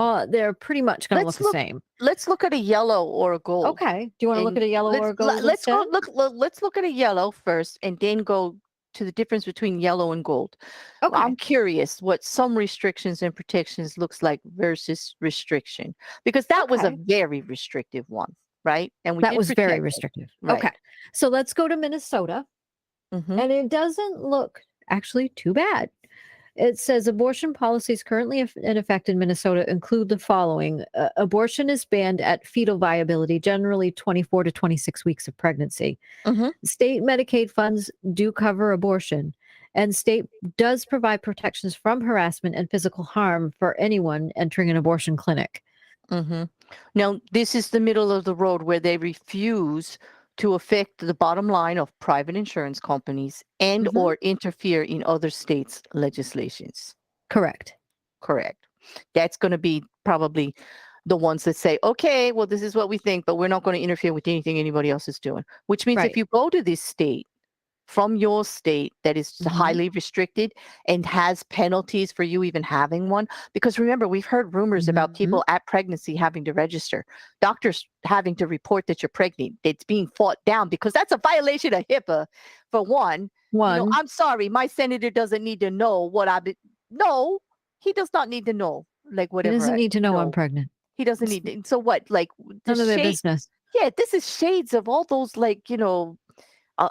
pretty much going to look the same. Let's look at a yellow or a gold. Okay. Do you want to look at a yellow or a gold? Let's look at a yellow first and then go to the difference between yellow and gold. Okay. I'm curious what some restrictions and protections looks like versus restriction, because that was a Okay. very restrictive one, right? And we That did was very protect it. restrictive. Right. Okay. So let's go to Minnesota. Mhm. And it doesn't look actually too bad. It says abortion policies currently in effect in Minnesota include the following. Abortion is banned at fetal viability, generally 24 to 26 weeks of pregnancy. Mhm. State Medicaid funds do cover abortion, and state does provide protections from harassment and physical harm for anyone entering an abortion clinic. Mhm. Now, this is the middle of the road where they refuse to affect the bottom line of private insurance companies and Mhm. or interfere in other states' legislations. Correct. Correct. That's going to be probably the ones that say, okay, well, this is what we think, but we're not going to interfere with anything anybody else is doing. Which means Right. if you go to this state from your state that is Mhm. highly restricted and has penalties for you even having one, because remember, we've heard rumors about people at pregnancy having to register, doctors having to report that you're pregnant. It's being fought down because that's a violation of HIPAA, for one. One. I'm sorry, my senator doesn't need to know what I've been. No, he does not need to know, like He whatever. doesn't need to know I'm no, pregnant. he doesn't need to. So what? Like the None of their shade. business. Yeah, this is shades of all those, like,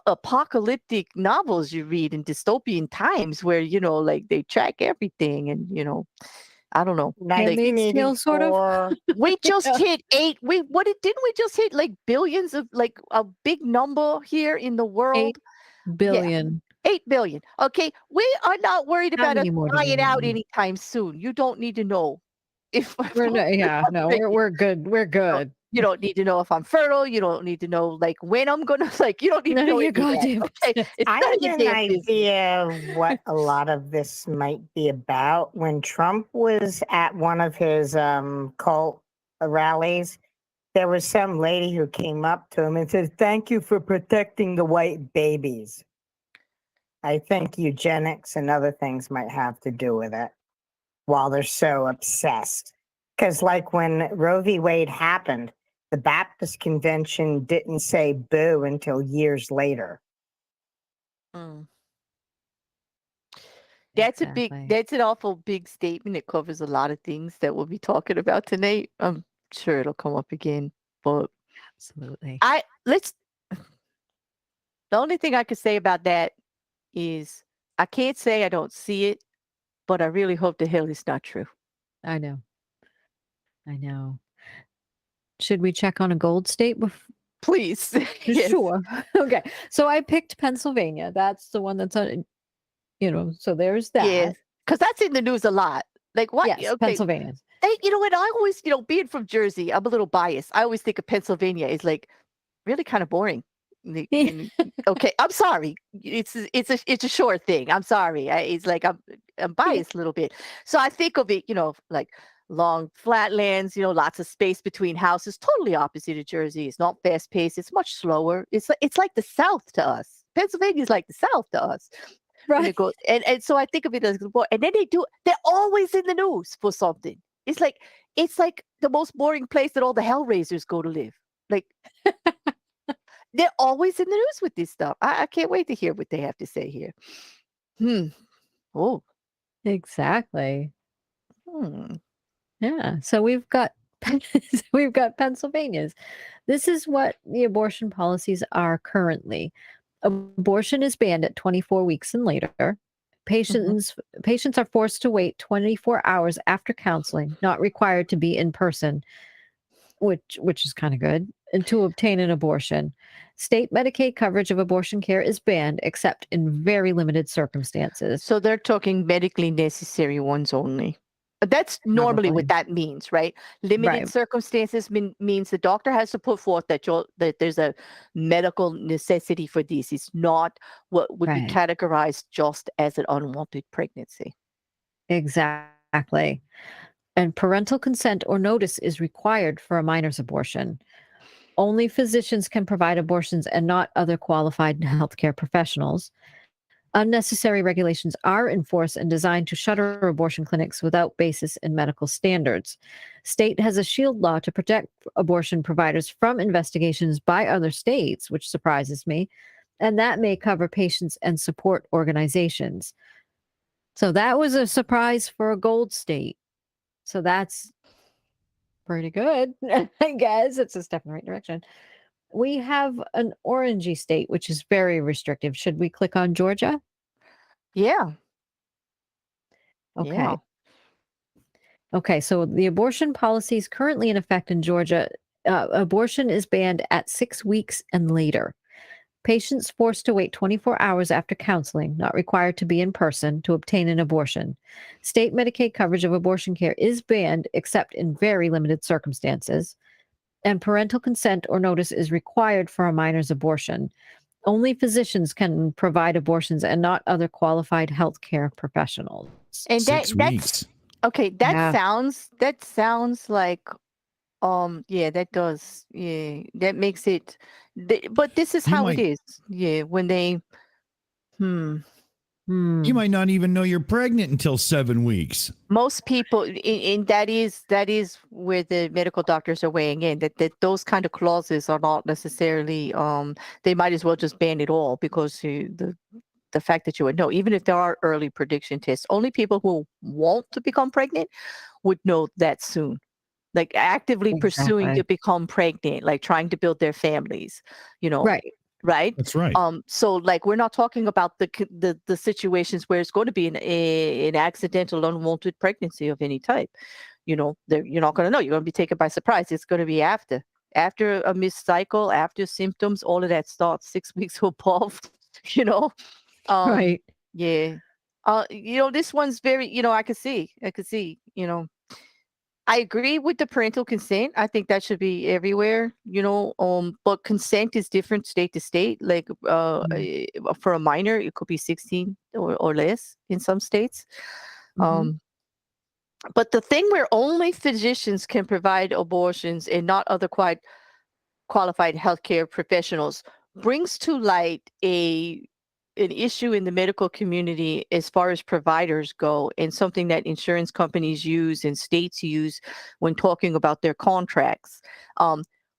apocalyptic novels you read in dystopian times where, like they track everything and, I don't know. Like, Handmaid's Tale, sort of? 1984. we just hit didn't we just hit like billions of, like, a big number here in the world? 8 billion. 8 billion. Okay. We are not worried How about us many more do we dying out need? anytime soon. You don't need to know if We're good. We're good. You don't need to know if I'm fertile. You don't need to know, like, when I'm gonna, like, you don't need to None know of your any of that, goddamn okay? business. It's I none of have your an damn business. idea what a lot of this might be about. When Trump was at one of his cult rallies, there was some lady who came up to him and said, "Thank you for protecting the white babies." I think eugenics and other things might have to do with it while they're so obsessed. Because, like, when Roe v. Wade happened, the Baptist Convention didn't say boo until years later. Mm. That's Exactly. that's an awful big statement. It covers a lot of things that we'll be talking about tonight. I'm sure it'll come up again, but Absolutely. the only thing I could say about that is I can't say I don't see it, but I really hope the hell it's not true. I know. Should we check on a gold state before? Please. Yes. Sure. Okay. So I picked Pennsylvania. That's the one that's on, so there's that. Yes. Because that's in the news a lot. Like, what? Yes, Okay. Pennsylvania. And I always, being from Jersey, I'm a little biased. I always think of Pennsylvania is, like, really kind of boring. Okay, I'm sorry. It's a short thing. I'm sorry. It's like I'm biased a little bit. So I think of it, like long flatlands, lots of space between houses. Totally opposite of Jersey. It's not fast paced. It's much slower. It's like the South to us. Pennsylvania is like the South to us. And Right. it goes, and so I think of it as boring. And then they're always in the news for something. It's like the most boring place that all the Hellraisers go to live. Like, they're always in the news with this stuff. I can't wait to hear what they have to say here. Oh. Exactly. Hmm. Yeah. So we've got Pennsylvania's. This is what the abortion policies are currently. Abortion is banned at 24 weeks and later. Patients are forced to wait 24 hours after counseling, not required to be in person, which is kind of good, and to obtain an abortion. State Medicaid coverage of abortion care is banned except in very limited circumstances. So they're talking medically necessary ones only. That's normally Probably. what that means, right? Limited Right. circumstances means the doctor has to put forth that there's a medical necessity for this. It's not what would be Right. categorized just as an unwanted pregnancy. Exactly. And parental consent or notice is required for a minor's abortion. Only physicians can provide abortions and not other qualified healthcare professionals. Unnecessary regulations are enforced and designed to shutter abortion clinics without basis in medical standards. State has a shield law to protect abortion providers from investigations by other states, which surprises me. and that may cover patients and support organizations. So that was a surprise for a gold state. So that's pretty good, I guess. It's a step in the right direction. We have an orangey state, which is very restrictive. Should we click on Georgia? Yeah. Okay. Yeah. Okay, so the abortion policies currently in effect in Georgia, abortion is banned at 6 weeks and later. Patients forced to wait 24 hours after counseling, not required to be in person, to obtain an abortion. State Medicaid coverage of abortion care is banned except in very limited circumstances. And parental consent or notice is required for a minor's abortion. Only physicians can provide abortions and not other qualified healthcare professionals. And 6 that's weeks. okay. That Yeah. sounds like yeah, that does. Yeah, that makes it. But this is You how might- it is. Yeah, when they. You might not even know you're pregnant until 7 weeks. Most people, and that is where the medical doctors are weighing in. That those kind of clauses are not necessarily. They might as well just ban it all because the fact that you would know, even if there are early prediction tests, only people who want to become pregnant would know that soon. Like actively pursuing Exactly. to become pregnant, like trying to build their families, Right. right? That's right. So like we're not talking about the situations where it's going to be an accidental unwanted pregnancy of any type. You're not going to know. You're going to be taken by surprise. It's going to be after a missed cycle, after symptoms, all of that starts 6 weeks above. Right. Yeah. This one's very. I could see. I agree with the parental consent. I think that should be everywhere, but consent is different state to state. Like for a minor, it could be 16 or less in some states. Mhm. But the thing where only physicians can provide abortions and not other qualified healthcare professionals brings to light an issue in the medical community as far as providers go, and something that insurance companies use and states use when talking about their contracts.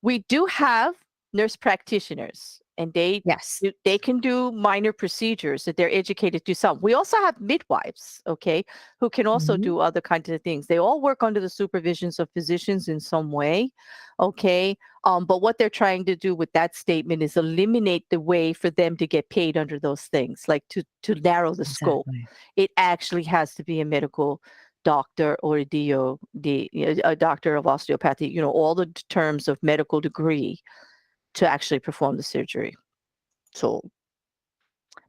We do have nurse practitioners, and they can do minor procedures that they're educated to some. We also have midwives, okay, who can also Mhm. do other kinds of things. They all work under the supervisions of physicians in some way, okay. But what they're trying to do with that statement is eliminate the way for them to get paid under those things, like to narrow the scope. Exactly. It actually has to be a medical doctor or a a doctor of osteopathy, all the terms of medical degree to actually perform the surgery. So,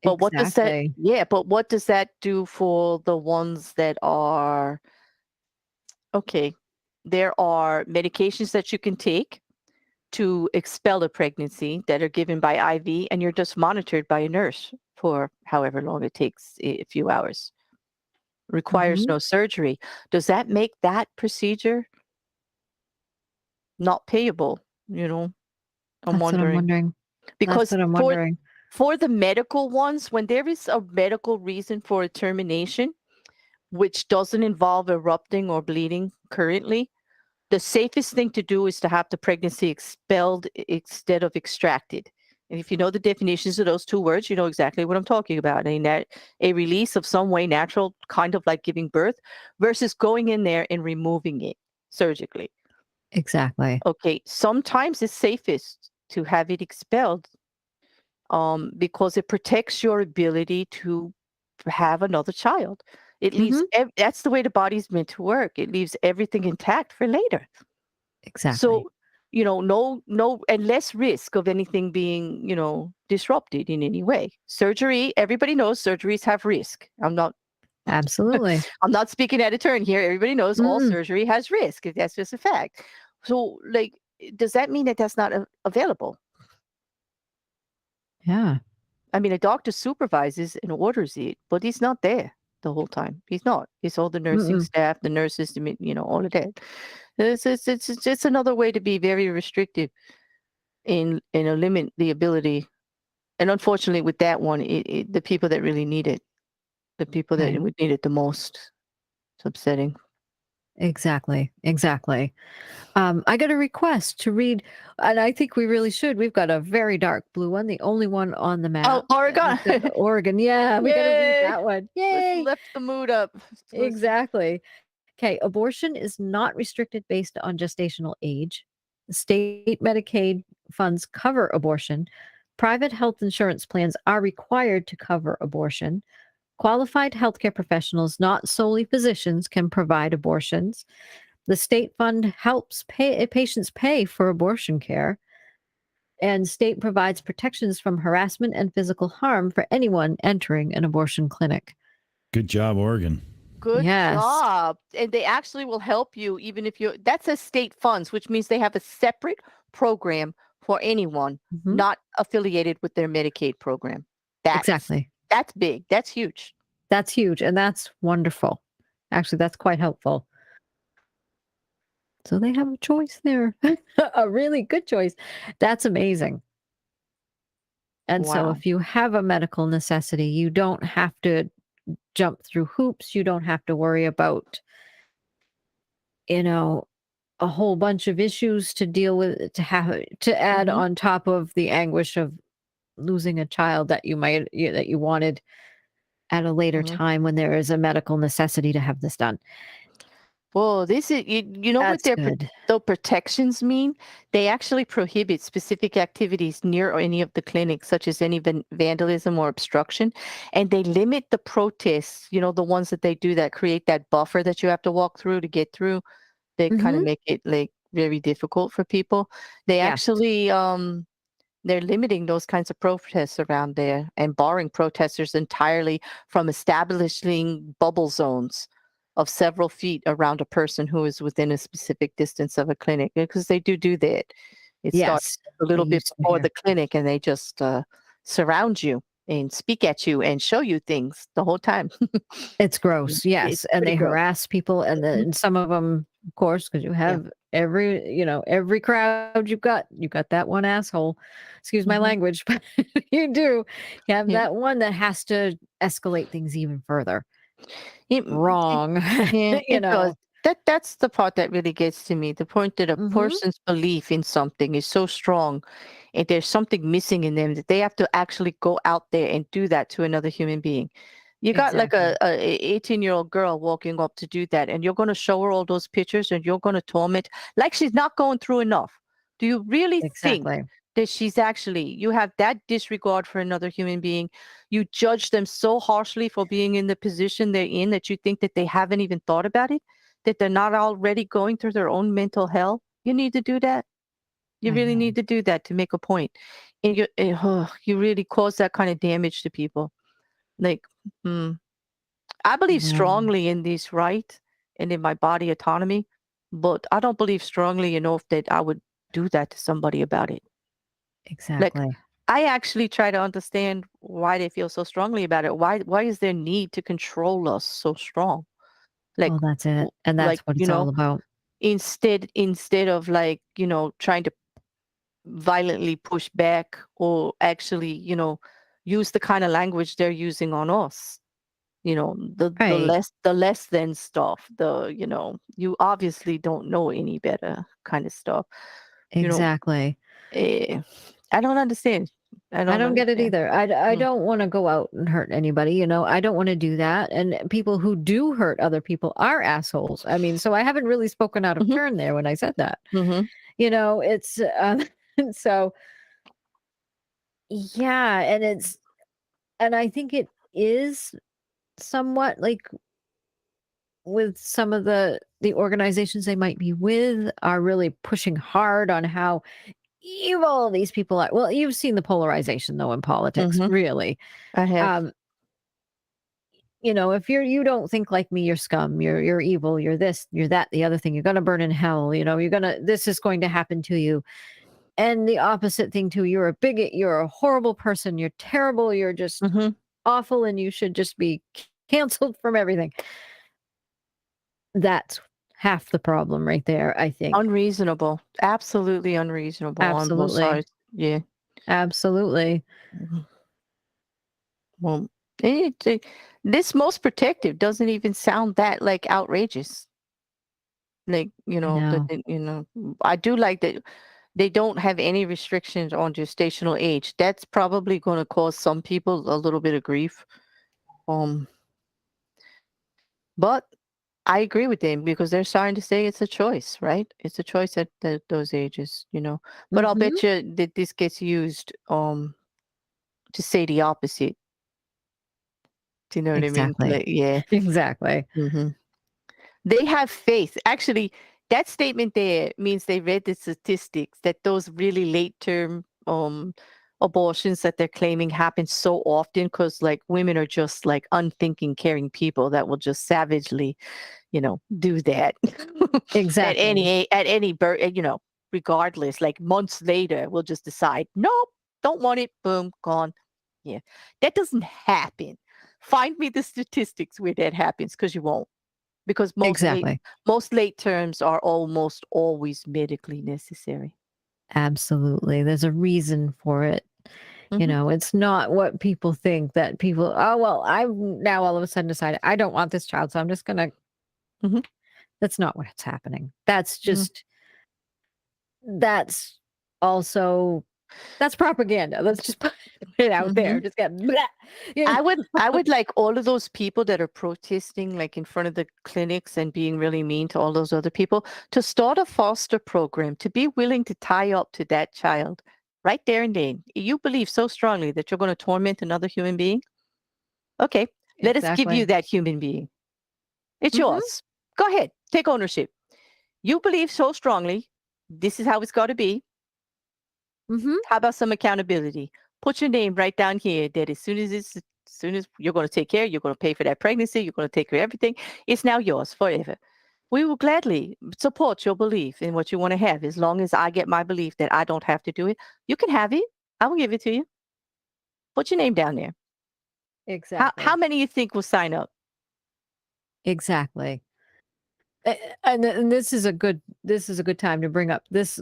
but what does that? Exactly. Yeah, but what does that do for the ones that are okay? There are medications that you can take to expel a pregnancy that are given by IV, and you're just monitored by a nurse for however long it takes, a few hours. Requires Mhm. no surgery. Does that make that procedure not payable? I'm That's what I'm wondering. That's because what I'm wondering. for the medical ones, when there is a medical reason for a termination, which doesn't involve erupting or bleeding currently, the safest thing to do is to have the pregnancy expelled instead of extracted. And if you know the definitions of those two words, you know exactly what I'm talking about. And that a release of some way natural, kind of like giving birth, versus going in there and removing it surgically. Exactly. Okay, sometimes it's safest to have it expelled because it protects your ability to have another child. It leaves, that's the way the body's meant to work. It leaves everything intact for later. Exactly. So, no, and less risk of anything being, disrupted in any way. Surgery, everybody knows surgeries have risk. Absolutely. I'm not speaking out of turn here. Everybody knows all Mm-mm. surgery has risk. That's just a fact. So, like, does that mean that that's not available? Yeah. I mean, a doctor supervises and orders it, but he's not there the whole time. He's not. It's all the nursing Mm-mm. staff, the nurses, all of that. It's just another way to be very restrictive and limit the ability. And unfortunately, with that one, the people that really need it, the people that Right. would need it the most, it's upsetting. Exactly. I got a request to read, and I think we really should. We've got a very dark blue one, the only one on the map. Oh, Oregon. Oregon. Yeah, we got to read Yay. that one. Let's Yay. lift the mood up. Exactly. Okay. Abortion is not restricted based on gestational age. State Medicaid funds cover abortion. Private health insurance plans are required to cover abortion. Qualified healthcare professionals, not solely physicians, can provide abortions. The state fund helps patients pay for abortion care. And state provides protections from harassment and physical harm for anyone entering an abortion clinic. Good job, Oregon. Good Yes. job. And they actually will help you even if that's a state funds, which means they have a separate program for anyone Mhm. not affiliated with their Medicaid program. Exactly. That's big. That's huge. That's huge. And that's wonderful. Actually, that's quite helpful. So they have a choice there, a really good choice. That's amazing. And so Wow. if you have a medical necessity, you don't have to jump through hoops. You don't have to worry about, a whole bunch of issues to deal with, to add Mhm. on top of the anguish of losing a child that you wanted at a later Mhm. time when there is a medical necessity to have this done. Well, this is you know what That's good. the protections mean? They actually prohibit specific activities near any of the clinics, such as any vandalism or obstruction, and they limit the protests. The ones that they do that create that buffer that you have to walk through to get through. They kind of Mhm. make it like very difficult for people. They Yes. actually they're limiting those kinds of protests around there and barring protesters entirely from establishing bubble zones of several feet around a person who is within a specific distance of a clinic, because they do that. It starts Yes. a little I bit used to before hear. the clinic and they just surround you and speak at you and show you things the whole time. It's gross. Yes. It's And pretty they gross. harass people. And Mhm. then some of them, of course, because you have every crowd you got that one asshole. Excuse my Mhm. language, but you do. You have Yeah. that one that has to escalate things even further. It- Wrong. Yeah, you it does. know. That's the part that really gets to me. The point that a Mhm. person's belief in something is so strong and there's something missing in them that they have to actually go out there and do that to another human being. You got like Exactly. a 18-year-old girl walking up to do that, and you're going to show her all those pictures and you're going to torment like she's not going through enough. Do you really think Exactly. that you have that disregard for another human being? You judge them so harshly for being in the position they're in that you think that they haven't even thought about it, that they're not already going through their own mental hell? You need to do that. You I really know. need to do that to make a point. And you really cause that kind of damage to people. Like, I believe Yeah. strongly in this right and in my body autonomy, but I don't believe strongly enough that I would do that to somebody about it. Like, Exactly. I actually try to understand why they feel so strongly about it. Why is their need to control us so strong? Like, Well, that's it. And like, that's what it's all about. instead of like, trying to violently push back or actually, use the kind of language they're using on us. The Right. less than stuff, you obviously don't know any better kind of stuff. You know, Exactly. eh, I don't understand. I I don't don't get it understand. either. I Mm. don't want to go out and hurt anybody. I don't want to do that. And people who do hurt other people are assholes. I mean, so I haven't really spoken out of Mhm, turn there when I said that. mhm. It's so yeah, and I think it is somewhat like with some of the organizations they might be with are really pushing hard on how evil these people are. Well, you've seen the polarization though in politics, Mhm. really. I have. Um, if you don't think like me, you're scum, you're evil, you're this, you're that, the other thing, you're gonna burn in hell, this is going to happen to you. And the opposite thing too, you're a bigot, you're a horrible person, you're terrible, you're just Mhm. awful, and you should just be canceled from everything. That's half the problem right there, I think. Unreasonable. Absolutely unreasonable on both Absolutely. sides. Yeah. Absolutely. Mhm. Well, this most protective doesn't even sound that like outrageous. Like, know. I do like that they don't have any restrictions on gestational age. That's probably going to cause some people a little bit of grief. But I agree with them because they're starting to say it's a choice, right? It's a choice at those ages, But I'll bet you that this gets used to say the opposite. Do you know what I mean? Exactly. Like, yeah. Exactly. They have faith. Actually, that statement there means they read the statistics that those really late term abortions that they're claiming happen so often because like women are just like unthinking, caring people that will just savagely, do that. Exactly. at any birth, regardless, like months later, we'll just decide, nope, don't want it, boom, gone. Yeah. That doesn't happen. Find me the statistics where that happens because you won't. Because most late terms are almost always medically necessary. Absolutely. There's a reason for it. It's not what people think that people, oh, well, I've now all of a sudden decided I don't want this child. So I'm just going to, that's not what's happening. That's just, that's also, that's propaganda. Let's just put it out there. Just get, I would like all of those people that are protesting like in front of the clinics and being really mean to all those other people to start a foster program, to be willing to tie up to that child right there and then. You believe so strongly that you're going to torment another human being. Okay, let us give you that human being. It's yours. Go ahead, take ownership. You believe so strongly. This is how it's got to be. How about some accountability? Put your name right down here that as soon as you're going to take care, you're going to pay for that pregnancy, you're going to take care of everything. It's now yours forever. We will gladly support your belief in what you want to have. As long as I get my belief that I don't have to do it, you can have it. I will give it to you. Put your name down there. Exactly. How many you think will sign up? Exactly. And this is a good time to bring up this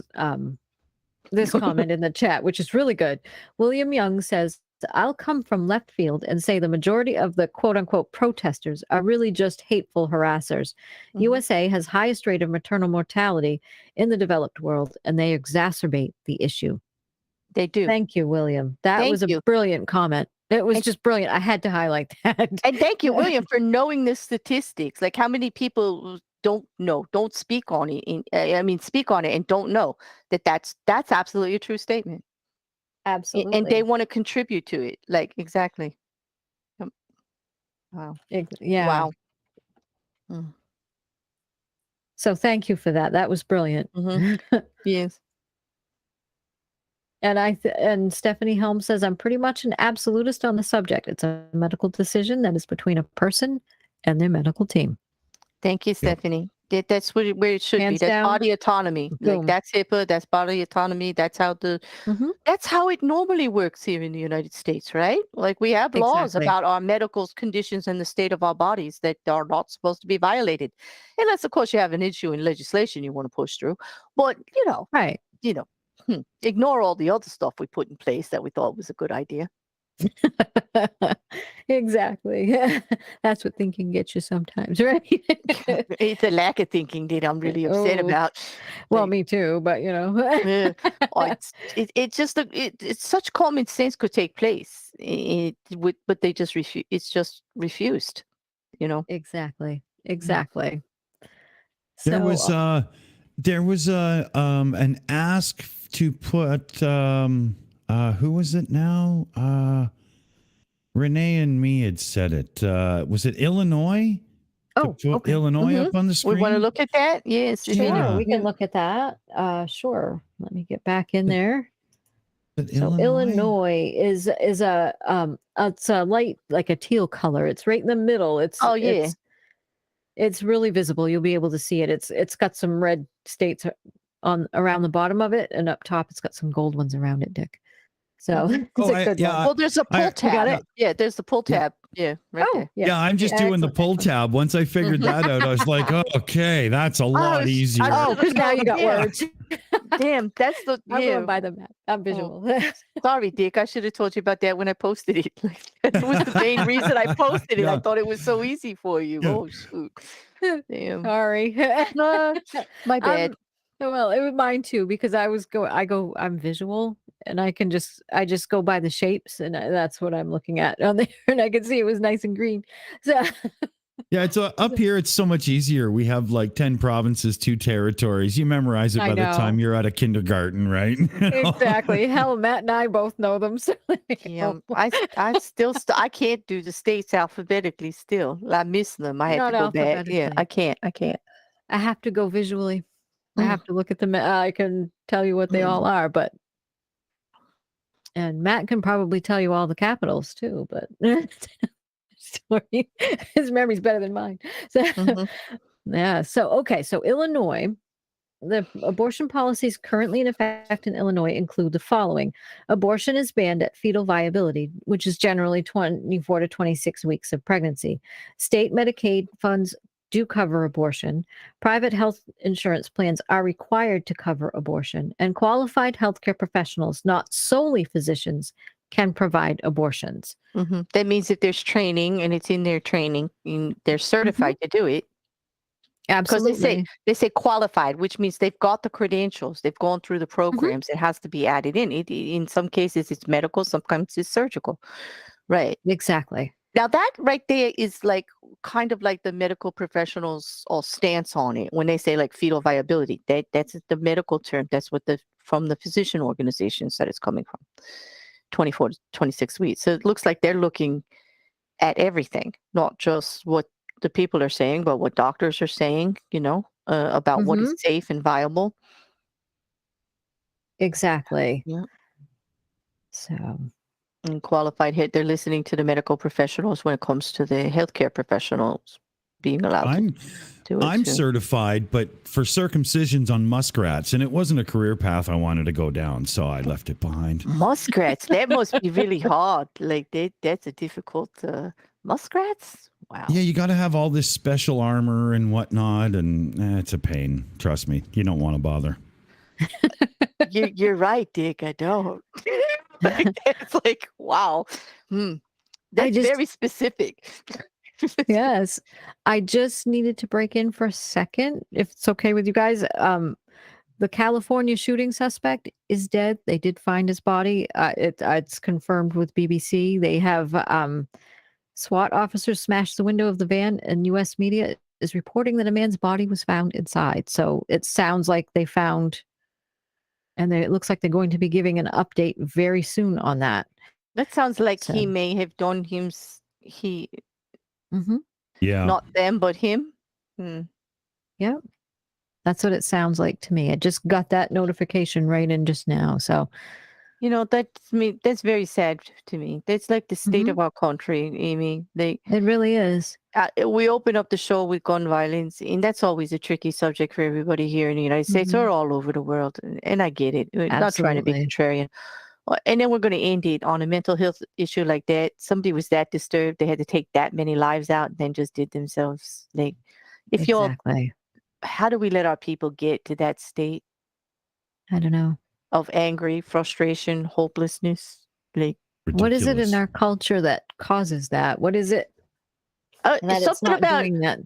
this comment in the chat, which is really good. William Young says, I'll come from left field and say the majority of the quote unquote protesters are really just hateful harassers. USA has highest rate of maternal mortality in the developed world, and they exacerbate the issue. They do. Thank you, William. That was a brilliant comment. It was just brilliant. I had to highlight that. And thank you, William, for knowing the statistics. Like how many people don't speak on it. Speak on it and don't know that's absolutely a true statement. Absolutely. And they want to contribute to it. Like, exactly. Wow. Yeah. Wow. So thank you for that. That was brilliant. Yes. And and Stephanie Helm says, I'm pretty much an absolutist on the subject. It's a medical decision that is between a person and their medical team. Thank you, Stephanie. That's where it should be. That's body autonomy. Like that's HIPAA. That's body autonomy. That's how that's how it normally works here in the United States, right? Like we have laws about our medical conditions and the state of our bodies that are not supposed to be violated, unless of course you have an issue in legislation you want to push through. But ignore all the other stuff we put in place that we thought was a good idea. Exactly. That's what thinking gets you sometimes, right? It's a lack of thinking that I'm really upset about. Well, me too, but it's just it's such common sense could take place. But they just refuse. It's just refused. Exactly. There was an ask to put who was it now? Renee and me had said it. Was it Illinois? Oh, okay. Illinois up on the screen. We want to look at that? Yes. Sure, we can look at that. Sure. Let me get back in there. So Illinois is a it's a light, like a teal color. It's right in the middle. It's really visible. You'll be able to see it. It's got some red states around the bottom of it, and up top it's got some gold ones around it, Dick. So well, there's a pull tab. Got it? Yeah, there's the pull tab. Yeah, right there. Yeah, I'm just doing the pull tab. Once I figured that out, I was like, oh, okay, that's a lot easier. Because now you got words. Damn, that's the. I'm going by the map. I'm visual. Sorry, Dick. I should have told you about that when I posted it. That was the main reason I posted it. I Yeah. thought it was so easy for you. Yeah. Oh shoot. Damn. Sorry. My bad. Well, it was mine too because I'm visual and I just go by the shapes and that's what I'm looking at on there and I could see it was nice and green. So Yeah, it's up here. It's so much easier. We have like 10 provinces, 2 territories. You memorize it I by the know. time you're out of kindergarten, right? exactly. Hell, Matt and I both know them. So Yeah, I still I can't do the states alphabetically still. I miss them. I had Not to go back. Yeah, alphabetically. I can't. I have to go visually. I have to look at them. I can tell you what they all are, but and Matt can probably tell you all the capitals too, but his memory's better than mine. So yeah. So okay. So Illinois, the abortion policies currently in effect in Illinois include the following. Abortion is banned at fetal viability, which is generally 24 to 26 weeks of pregnancy. State Medicaid funds do cover abortion. Private health insurance plans are required to cover abortion, and qualified healthcare professionals, not solely physicians, can provide abortions. That means if there's training and it's in their training, they're certified to do it. Because Absolutely. they say qualified, which means they've got the credentials, they've gone through the programs. It has to be added in. In some cases, it's medical, sometimes it's surgical. Right. Exactly. Now that right there is like kind of like the medical professionals' all stance on it when they say like fetal viability. That's the medical term. That's what from the physician organizations that it's coming from. 24 to 26 weeks. So it looks like they're looking at everything, not just what the people are saying, but what doctors are saying, about what is safe and viable. Exactly. Yeah. So. And qualified hit, they're listening to the medical professionals when it comes to the healthcare professionals being allowed to do it. I'm too. certified, but for circumcisions on muskrats, and it wasn't a career path I wanted to go down, so I left it behind. Muskrats, that must be really hard. Like that's a difficult muskrats. Wow. Yeah, you got to have all this special armor and whatnot, and it's a pain. Trust me, you don't want to bother. You're right, Dick. I don't. It's like wow. That's very specific. Yes. I just needed to break in for a second, if it's okay with you guys. The California shooting suspect is dead. They did find his body. It's confirmed with BBC. They have SWAT officers smashed the window of the van, and U.S. media is reporting that a man's body was found inside. So it sounds like they found, and it looks like they're going to be giving an update very soon on that. That sounds like he may have done Yeah. Not them, but him. Yep. That's what it sounds like to me. I just got that notification right in just now. So, that's very sad to me. That's like the state of our country, Aimee. It really is. We open up the show with gun violence, and that's always a tricky subject for everybody here in the United States or all over the world. And I get it. We're not trying to be contrarian. And then we're going to end it on a mental health issue like that. Somebody was that disturbed, they had to take that many lives out, and then just did themselves. Like, how do we let our people get to that state? I don't know. Of angry, frustration, hopelessness. Like, what is it in our culture that causes that? What is it? Something about doing that.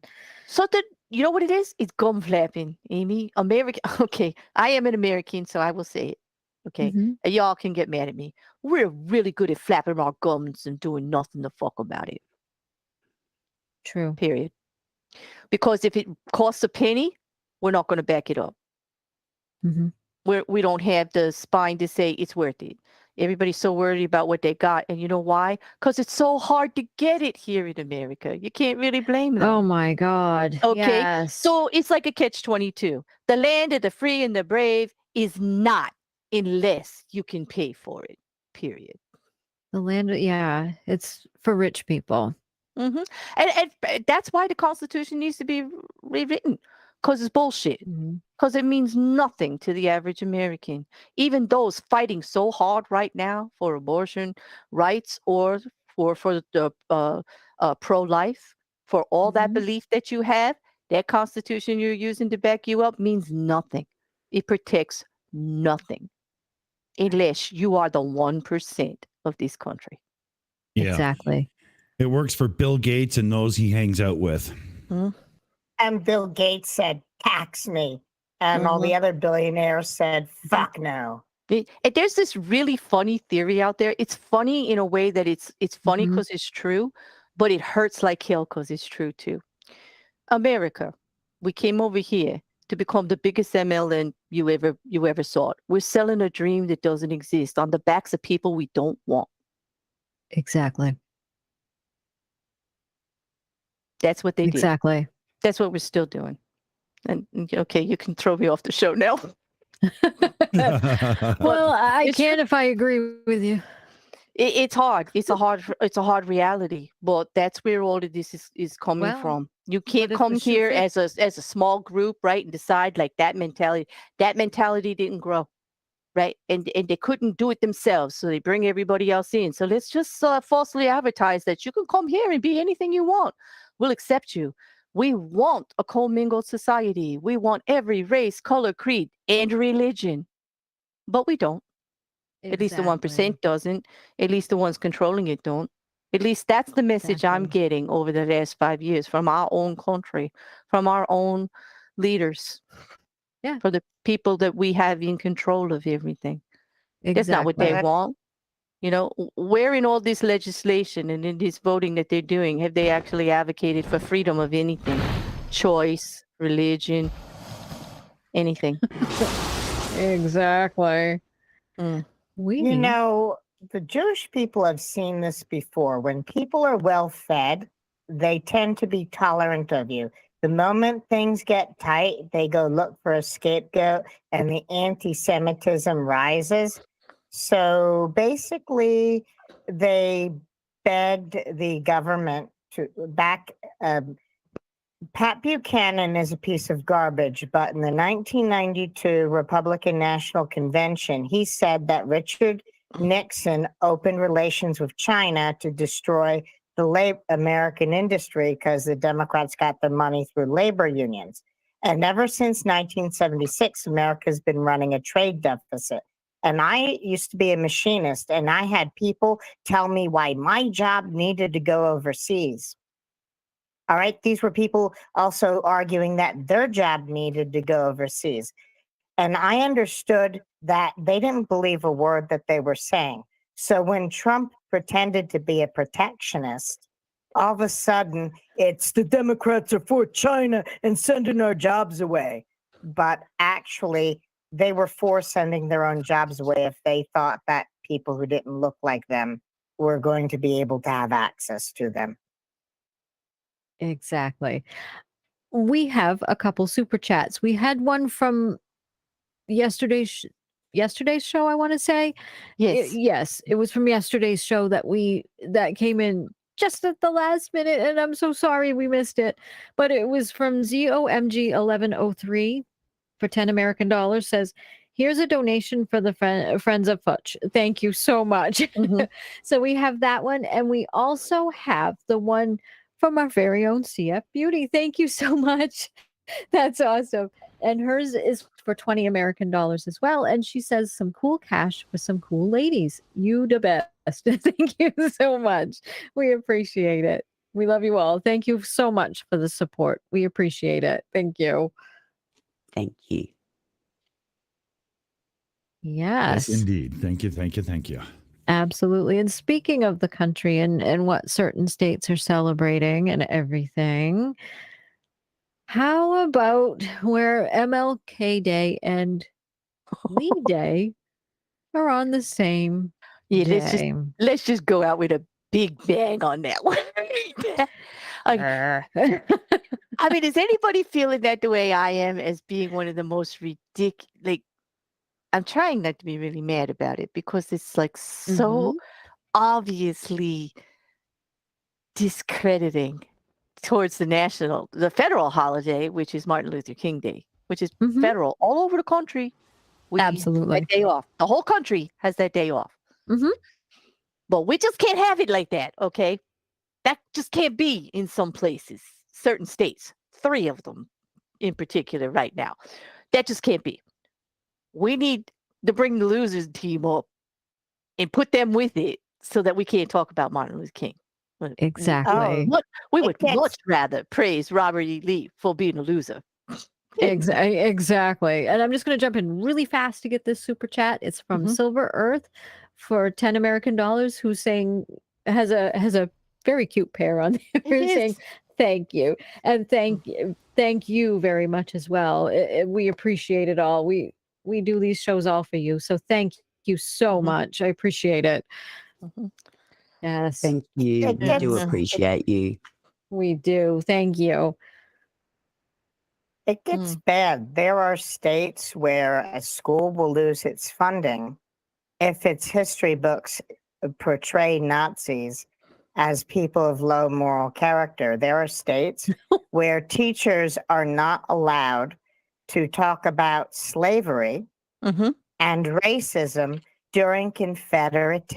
Something. You know what it is? It's gum flapping, Aimee. American. Okay, I am an American, so I will say it. Okay, and y'all can get mad at me. We're really good at flapping our gums and doing nothing the fuck about it. True. Period. Because if it costs a penny, we're not going to back it up. We don't have the spine to say it's worth it. Everybody's so worried about what they got. And you know why? Because it's so hard to get it here in America. You can't really blame them. Oh, my God. Okay. Yes. So it's like a catch-22. The land of the free and the brave is not unless you can pay for it. Period. The land, it's for rich people. And that's why the Constitution needs to be rewritten. Because it's bullshit. Because it means nothing to the average American. Even those fighting so hard right now for abortion rights or for the pro-life, for all that belief that you have, that Constitution you're using to back you up means nothing. It protects nothing. Unless you are the 1% of this country. Yeah. Exactly. It works for Bill Gates and those he hangs out with. And Bill Gates said, tax me. And all the other billionaires said, fuck no. There's this really funny theory out there. It's funny in a way that it's funny Mhm. because it's true, but it hurts like hell because it's true too. America, we came over here to become the biggest MLM you ever saw. We're selling a dream that doesn't exist on the backs of people we don't want. Exactly. That's what they did. Exactly. That's what we're still doing. And okay, you can throw me off the show now. Well, I it's can if I agree with you. It's hard. It's a hard reality. But that's where all of this is coming Well, from. You can't if come the shoe here fits- as a small group, right, and decide like that mentality. That mentality didn't grow, right, and they couldn't do it themselves, so they bring everybody else in. So let's just falsely advertise that you can come here and be anything you want. We'll accept you. We want a commingled society. We want every race, color, creed, and religion, but we don't. At least the 1% doesn't. At least the ones controlling it don't. At least that's the message I'm Exactly. getting over the last 5 years from our own country, from our own leaders. Yeah. For the people that we have in control of everything. That's not what they Exactly. want. You know, where in all this legislation and in this voting that they're doing, have they actually advocated for freedom of anything? Choice, religion, anything. Exactly. We You know, the Jewish people have seen this before. When people are well fed, they tend to be tolerant of you. The moment things get tight, they go look for a scapegoat and the anti-Semitism rises. So basically, they begged the government to back. Pat Buchanan is a piece of garbage, but in the 1992 Republican National Convention, he said that Richard Nixon opened relations with China to destroy the American industry because the Democrats got the money through labor unions. And ever since 1976, America's been running a trade deficit. And I used to be a machinist, and I had people tell me why my job needed to go overseas. All right. These were people also arguing that their job needed to go overseas. And I understood that they didn't believe a word that they were saying. So when Trump pretended to be a protectionist, all of a sudden it's the Democrats are for China and sending our jobs away. But actually, they were for sending their own jobs away if they thought that people who didn't look like them were going to be able to have access to them. Exactly. We have a couple super chats. We had one from yesterday's show, I want to say. Yes. Yes, it was from yesterday's show that came in just at the last minute, and I'm so sorry we missed it. But it was from ZOMG 1103 for 10 American dollars. Says, here's a donation for the Friends of Futch. Thank you so much. So we have that one, and we also have the one from our very own CF Beauty. Thank you so much. That's awesome. And hers is for 20 American dollars as well. And she says some cool cash for some cool ladies. You the best. Thank you so much. We appreciate it. We love you all. Thank you so much for the support. We appreciate it. Thank you. Thank you. Yes. Yes, indeed. Thank you. Thank you. Thank you. Absolutely. And speaking of the country and what certain states are celebrating and everything, how about where MLK Day and Lee Day are on the same day? Let's just go out with a big bang on that one. I mean, is anybody feeling that the way I am as being one of the most ridiculous? Like, I'm trying not to be really mad about it because it's like so obviously discrediting towards the federal holiday, which is Martin Luther King Day, which is federal all over the country. We Absolutely. have that day off. The whole country has that day off. But we just can't have it like that, okay? That just can't be in some places, certain states, 3 of them in particular right now. That just can't be. We need to bring the losers team up and put them with it so that we can't talk about Martin Luther King. Exactly. We It would gets- much rather praise Robert E. Lee for being a loser. Exactly. And I'm just going to jump in really fast to get this super chat. It's from Silver Earth for 10 American dollars, who's saying has a very cute pair on there saying thank you and thank you very much as well. We appreciate it all. We do these shows all for you, so thank you so much. I appreciate it. Yes, Thank you. It We do gets- appreciate you. we do. Thank you. It gets bad. There are states where a school will lose its funding if its history books portray Nazis as people of low moral character. There are states where teachers are not allowed to talk about slavery and racism during Confederate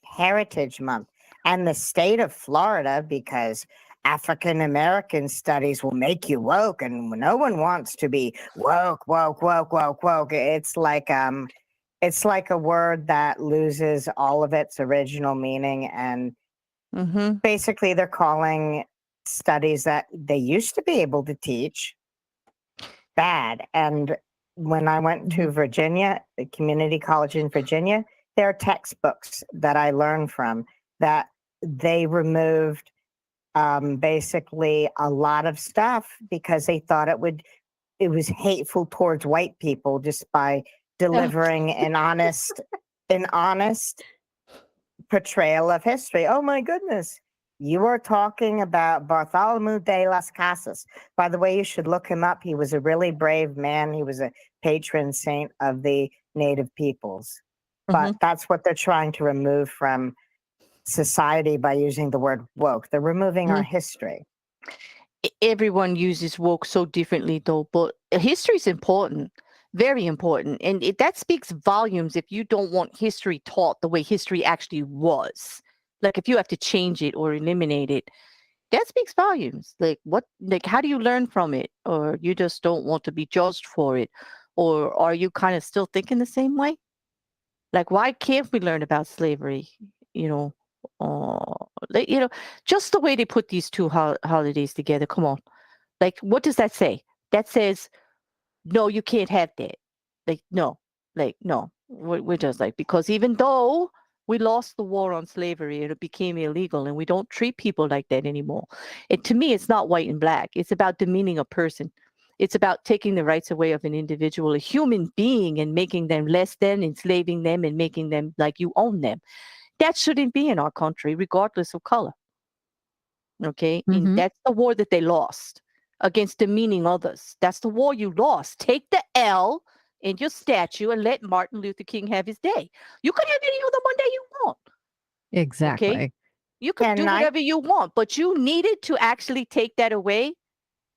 Heritage Month. And the state of Florida, because African American studies will make you woke, and no one wants to be woke. It's like a word that loses all of its original meaning, and basically they're calling studies that they used to be able to teach bad. And when I went to Virginia, the community college in Virginia, there are textbooks that I learned from that they removed basically a lot of stuff because they thought it was hateful towards white people just by delivering an honest portrayal of history. Oh my goodness. You are talking about Bartholomew de las Casas. By the way, you should look him up. He was a really brave man. He was a patron saint of the native peoples. But that's what they're trying to remove from society by using the word woke. They're removing our history. Everyone uses woke so differently though, but history is important, very important. And that speaks volumes if you don't want history taught the way history actually was. Like if you have to change it or eliminate it, that speaks volumes. Like how do you learn from it? Or you just don't want to be judged for it? Or are you kind of still thinking the same way? Like, why can't we learn about slavery? Just the way they put these two holidays together. Come on. Like, what does that say? That says, no, you can't have that. No. We're just like, because even though we lost the war on slavery and it became illegal and we don't treat people like that anymore. To me, it's not white and black. It's about demeaning a person. It's about taking the rights away of an individual, a human being, and making them less than, enslaving them, and making them like you own them. That shouldn't be in our country, regardless of color. Okay? And that's the war that they lost against demeaning others. That's the war you lost. Take the L in your statue and let Martin Luther King have his day. You could have any other Monday you want. Exactly. Okay? You could do whatever you want, but you needed to actually take that away.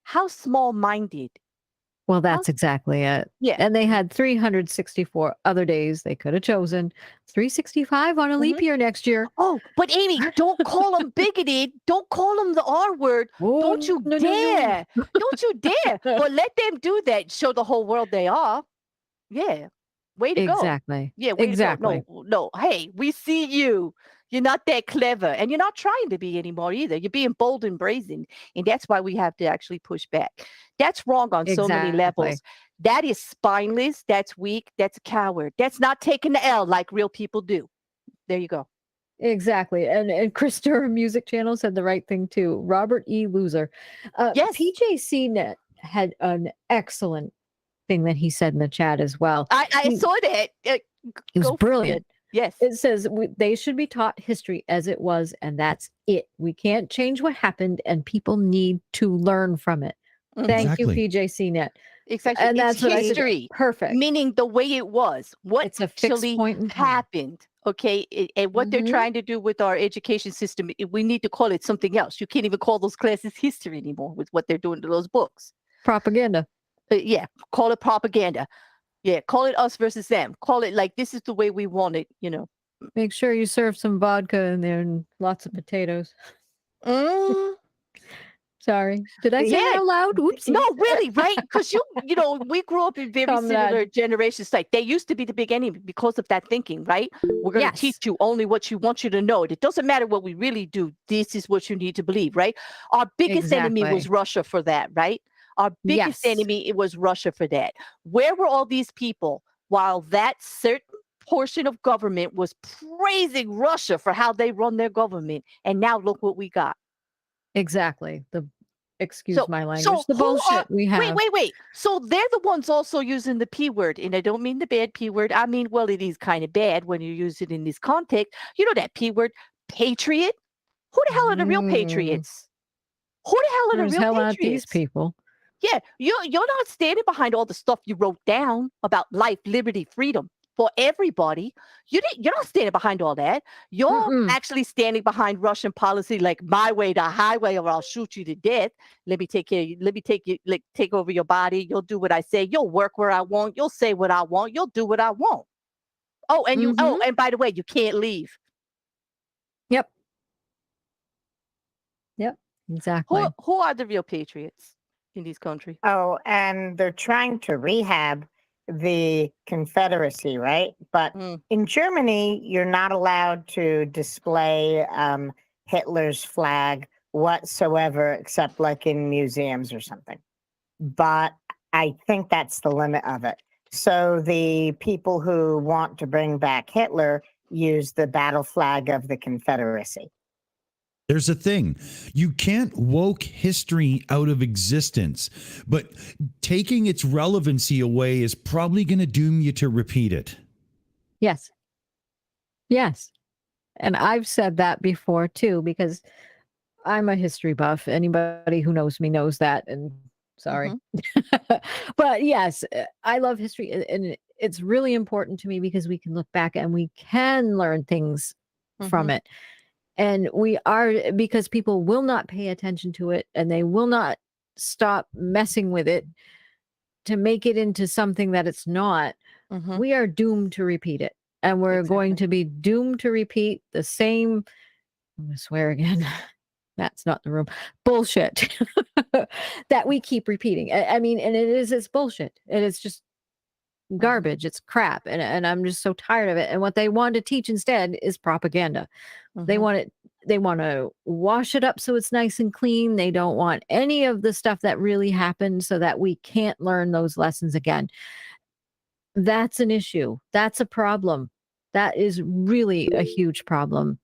How small-minded. Well, that's exactly it. Yeah. And they had 364 other days they could have chosen. 365 on a leap year next year. Oh, but Amy, don't call them bigoted. Don't call them the R word. Oh, Don't you dare. Don't you dare. But let them do that. Show the whole world they are. Yeah. Way to go. Exactly. Yeah, way exactly. to go. No. Hey, we see you. You're not that clever. And you're not trying to be anymore either. You're being bold and brazen. And that's why we have to actually push back. That's wrong on so many levels. That is spineless. That's weak. That's a coward. That's not taking the L like real people do. There you go. Exactly. And Christopher Music Channel said the right thing too. Robert E. Loser. Yes. PJC Net had an excellent thing that he said in the chat as well. I saw that. It was brilliant. Yes. It says they should be taught history as it was, and that's it. We can't change what happened, and people need to learn from it. Thank you, PJC Net. Exactly. And that's what history. I said. Perfect. Meaning the way it was. What it's a fixed actually point in time. happened. Okay. And what they're trying to do with our education system, we need to call it something else. You can't even call those classes history anymore with what they're doing to those books. Propaganda. Yeah. Call it propaganda. Yeah, call it us versus them. Call it like this is the way we want it, Make sure you serve some vodka in there and lots of potatoes. Sorry. Did I say that Yeah. out loud? Whoopsie. No, really, right? Because you know, we grew up in very Comrade. similar generations. Like they used to be the big enemy because of that thinking, right? We're going to Yes. teach you only what you want you to know. It doesn't matter what we really do. This is what you need to believe, right? Our biggest enemy was Exactly. Russia for that, right? Our biggest Yes. enemy, it was Russia for that. Where were all these people while that certain portion of government was praising Russia for how they run their government? And now look what we got. Exactly. Excuse So, my language. so The who are, bullshit we have. wait. So they're the ones also using the P word. And I don't mean the bad P word. I mean, well, it is kind of bad when you use it in this context. You know that P word, patriot? Who the hell are the real patriots? Who the hell are Sure the as real hell patriots? aren't these people. Yeah, you're not standing behind all the stuff you wrote down about life, liberty, freedom for everybody. You're not standing behind all that. You're Mm-mm. actually standing behind Russian policy like my way, the highway, or I'll shoot you to death. Let me take care of you. Let me take over your body. You'll do what I say. You'll work where I want. You'll say what I want. You'll do what I want. Oh, and and by the way, you can't leave. Yep. Exactly. Who are the real patriots in this country? Oh, and they're trying to rehab the Confederacy, right? But in Germany, you're not allowed to display Hitler's flag whatsoever, except like in museums or something. But I think that's the limit of it. So the people who want to bring back Hitler use the battle flag of the Confederacy. There's a thing. You can't woke history out of existence, but taking its relevancy away is probably going to doom you to repeat it. Yes. Yes. And I've said that before too, because I'm a history buff. Anybody who knows me knows that. And sorry. But yes, I love history. And it's really important to me because we can look back and we can learn things from it. And because people will not pay attention to it and they will not stop messing with it to make it into something that it's not. We are doomed to repeat it. And we're going to be doomed to repeat the same, I'm going to swear again, that's not the room, bullshit that we keep repeating. I mean, and it's bullshit. And it's just garbage. It's crap. And I'm just so tired of it. And what they want to teach instead is propaganda. They want to wash it up so it's nice and clean. They don't want any of the stuff that really happened so that we can't learn those lessons again. That's an issue. That's a problem. That is really a huge problem.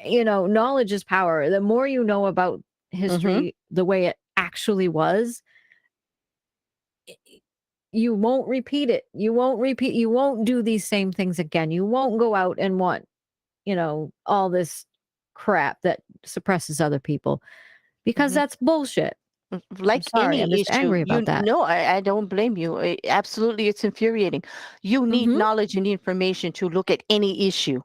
You know, knowledge is power. The more you know about history, the way it actually was, you won't repeat it. You won't do these same things again. You won't go out and want, all this crap that suppresses other people because that's bullshit. Like sorry, any I'm just issue, angry about that. No, I don't blame you. Absolutely, it's infuriating. You need knowledge and information to look at any issue.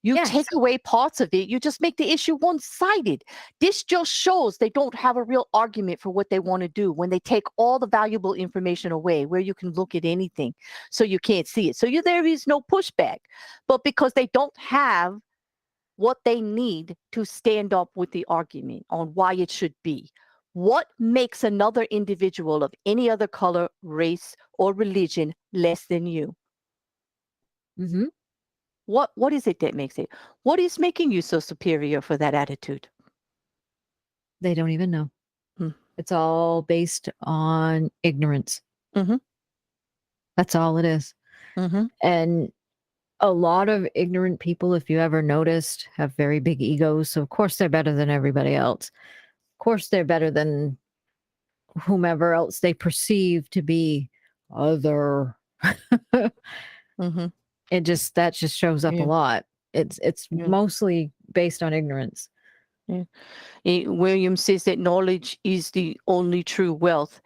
You take away parts of it, you just make the issue one-sided. This just shows they don't have a real argument for what they want to do when they take all the valuable information away where you can look at anything so you can't see it. So there is no pushback. But because they don't have what they need to stand up with the argument on why it should be. What makes another individual of any other color, race, or religion less than you? What is it that makes it? What is making you so superior for that attitude? They don't even know. It's all based on ignorance. That's all it is. And a lot of ignorant people, if you ever noticed, have very big egos. So of course they're better than everybody else. Of course they're better than whomever else they perceive to be other. That just shows up a lot. It's mostly based on ignorance. William says that knowledge is the only true wealth.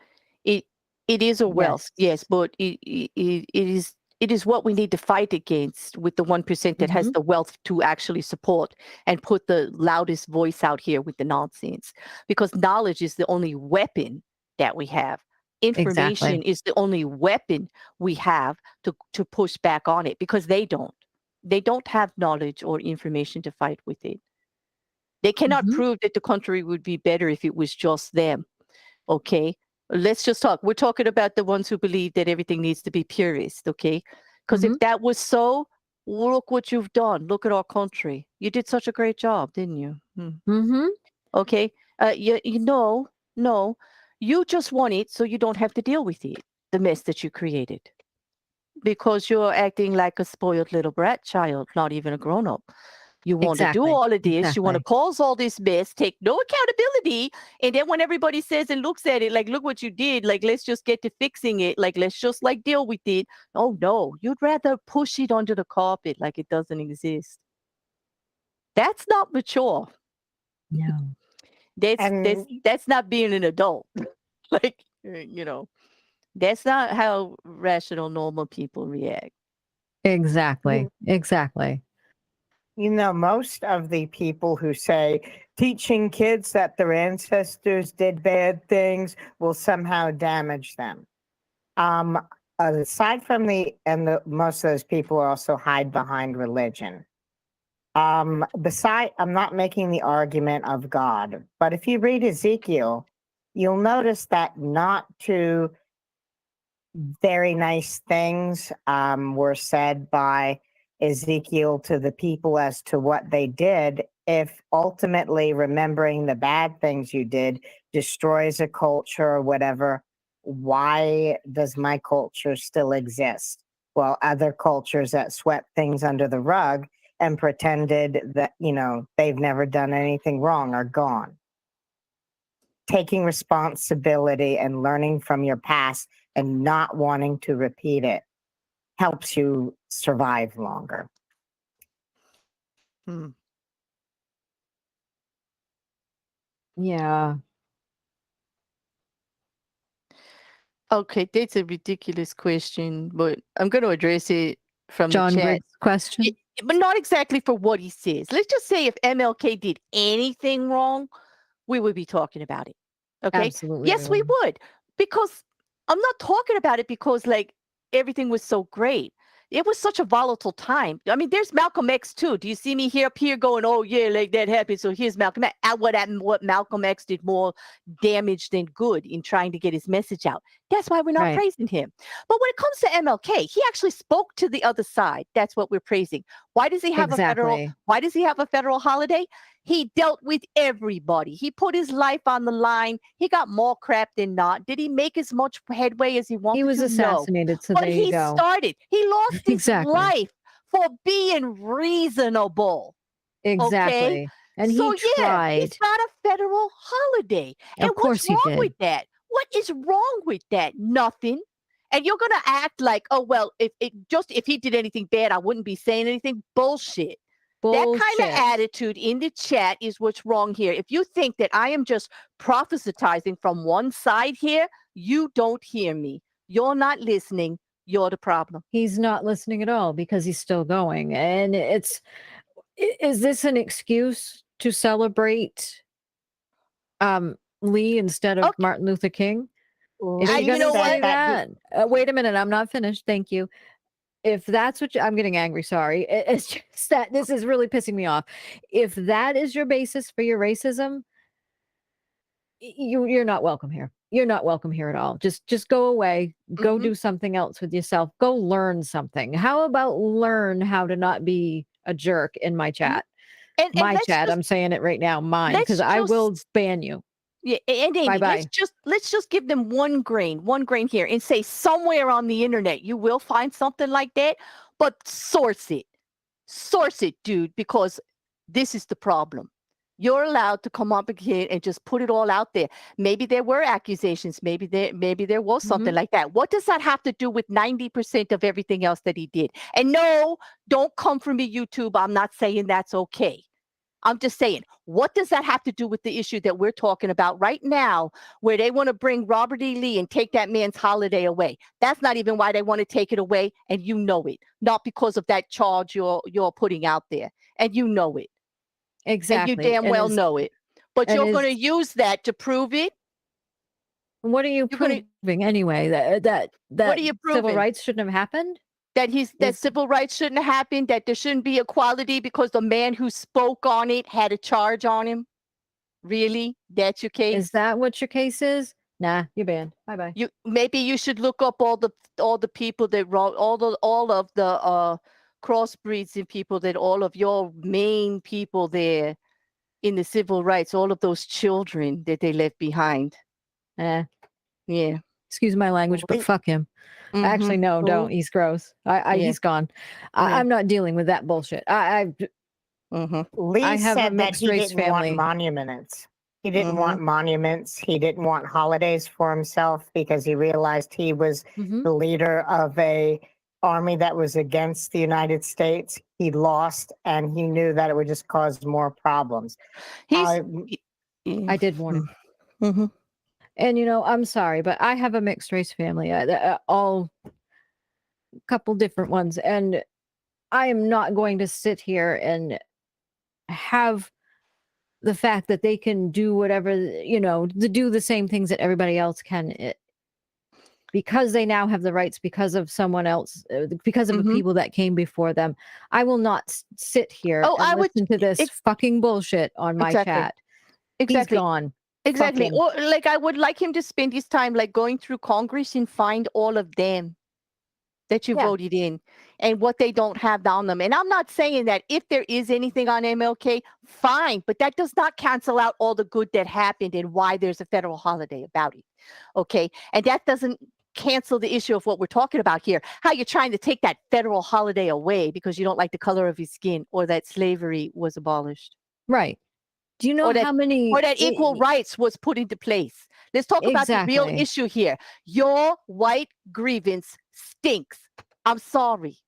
It is a wealth, yes, but it is what we need to fight against with the 1% that has the wealth to actually support and put the loudest voice out here with the nonsense. Because knowledge is the only weapon that we have. Information is the only weapon we have to push back on it, because they don't have knowledge or information to fight with it. They cannot Mhm. prove that the country would be better if it was just them. Okay? Let's just talk. We're talking about the ones who believe that everything needs to be purist. Okay? Because if Mhm. that was so, look what you've done. Look at our country. You did such a great job, didn't you? Mhm. Okay? No, you just want it so you don't have to deal with it, the mess that you created. Because you're acting like a spoiled little brat child, not even a grown up. You want to do Exactly. all of this. You want to Exactly. cause all this mess, take no accountability. And then when everybody says and looks at it, like, look what you did, like, let's just get to fixing it. Like, let's just like deal with it. Oh, no, you'd rather push it under the carpet like it doesn't exist. That's not mature. No. And That's not being an adult. Like, that's not how rational, normal people react. Exactly. Exactly. most of the people who say teaching kids that their ancestors did bad things will somehow damage them. Aside from most of those people also hide behind religion. I'm not making the argument of God, but if you read Ezekiel, you'll notice that not two very nice things were said by Ezekiel to the people as to what they did. If ultimately remembering the bad things you did destroys a culture or whatever, why does my culture still exist? Well, other cultures that swept things under the rug and pretended that, they've never done anything wrong are gone. Taking responsibility and learning from your past and not wanting to repeat it helps you survive longer. Yeah. Okay, that's a ridiculous question, but I'm going to address it from John the chat. Griggs' question. But not exactly for what he says. Let's just say if MLK did anything wrong, we would be talking about it. Okay? Absolutely. Yes, we would. Because I'm not talking about it because like everything was so great. It was such a volatile time. I mean, there's Malcolm X too. Do you see me here up here going, oh yeah, like that happened. So here's Malcolm X. What Malcolm X did more damage than good in trying to get his message out. That's why we're not Right. praising him. But when it comes to MLK, he actually spoke to the other side. That's what we're praising. Why does he have Exactly. why does he have a federal holiday? He dealt with everybody. He put his life on the line. He got more crap than not. Did he make as much headway as he wanted He was to? No. assassinated, so But there you he go. started. He lost his Exactly. life for being reasonable. Okay? Exactly. And So he yeah, he's tried. got a federal holiday. And Of course what's he wrong did. with that? What is wrong with that? Nothing. And you're gonna act like, oh well, if he did anything bad, I wouldn't be saying anything. Bullshit. That kind of Bullshit. attitude in the chat is what's wrong here. If you think that I am just prophesying from one side here, you don't hear me. You're not listening. You're the problem. He's not listening at all because he's still going. And is this an excuse to celebrate Lee instead of Okay. Martin Luther King? If I- you're you going to know say what? that, wait a minute, I'm not finished. Thank you. If that's what I'm getting angry, sorry. It's just that this is really pissing me off. If that is your basis for your racism, you're not welcome here. You're not welcome here at all. Just go away. Go Mhm. do something else with yourself. Go learn something. How about learn how to not be a jerk in my chat? And My let's chat. just I'm saying it right now, mine, let's because I will just ban you. yeah, and Amy, Bye-bye. let's just give them one grain here, and say somewhere on the internet you will find something like that, but source it, dude, because this is the problem. You're allowed to come up again and just put it all out there. Maybe there were accusations. Maybe there was something like that. What does that have to do with 90% of everything else that he did? And no, don't come for me, YouTube. I'm not saying that's okay. I'm just saying, what does that have to do with the issue that we're talking about right now, where they want to bring Robert E. Lee and take that man's holiday away? That's not even why they want to take it away, and you know it. Not because of that charge you're putting out there, and you know it. Exactly. And you damn well know it. But you're going to use that to prove it. What are you proving anyway? That what are you civil proving? rights shouldn't have happened? that civil rights shouldn't happen, that there shouldn't be equality because the man who spoke on it had a charge on him? Really? That's your case? Is that what your case is? Nah, you're banned. Bye-bye. Maybe you should look up all the people that wrote all of the crossbreeds and people, that all of your main people there in the civil rights, all of those children that they left behind. Yeah. Excuse my language, but fuck him. Actually, no, don't. He's gross. He's gone. I'm not dealing with that bullshit. Lee I have a said that mixed he race didn't family. want monuments. He didn't want monuments. He didn't want holidays for himself because he realized he was the leader of a army that was against the United States. He lost, and he knew that it would just cause more problems. I did warn him. And I'm sorry, but I have a mixed race family, all couple different ones, and I am not going to sit here and have the fact that they can do whatever, to do the same things that everybody else can, because they now have the rights because of someone else, because of the people that came before them. I will not sit here and listen to this fucking bullshit on my chat. Exactly. He's gone. Exactly. Or I would like him to spend his time going through Congress and find all of them that you voted in and what they don't have on them. And I'm not saying that if there is anything on MLK, fine, but that does not cancel out all the good that happened and why there's a federal holiday about it. Okay. And that doesn't cancel the issue of what we're talking about here, how you're trying to take that federal holiday away because you don't like the color of his skin or that slavery was abolished. Right. Do you know how many... Or that equal rights was put into place. Let's talk about the real issue here. Your white grievance stinks. I'm sorry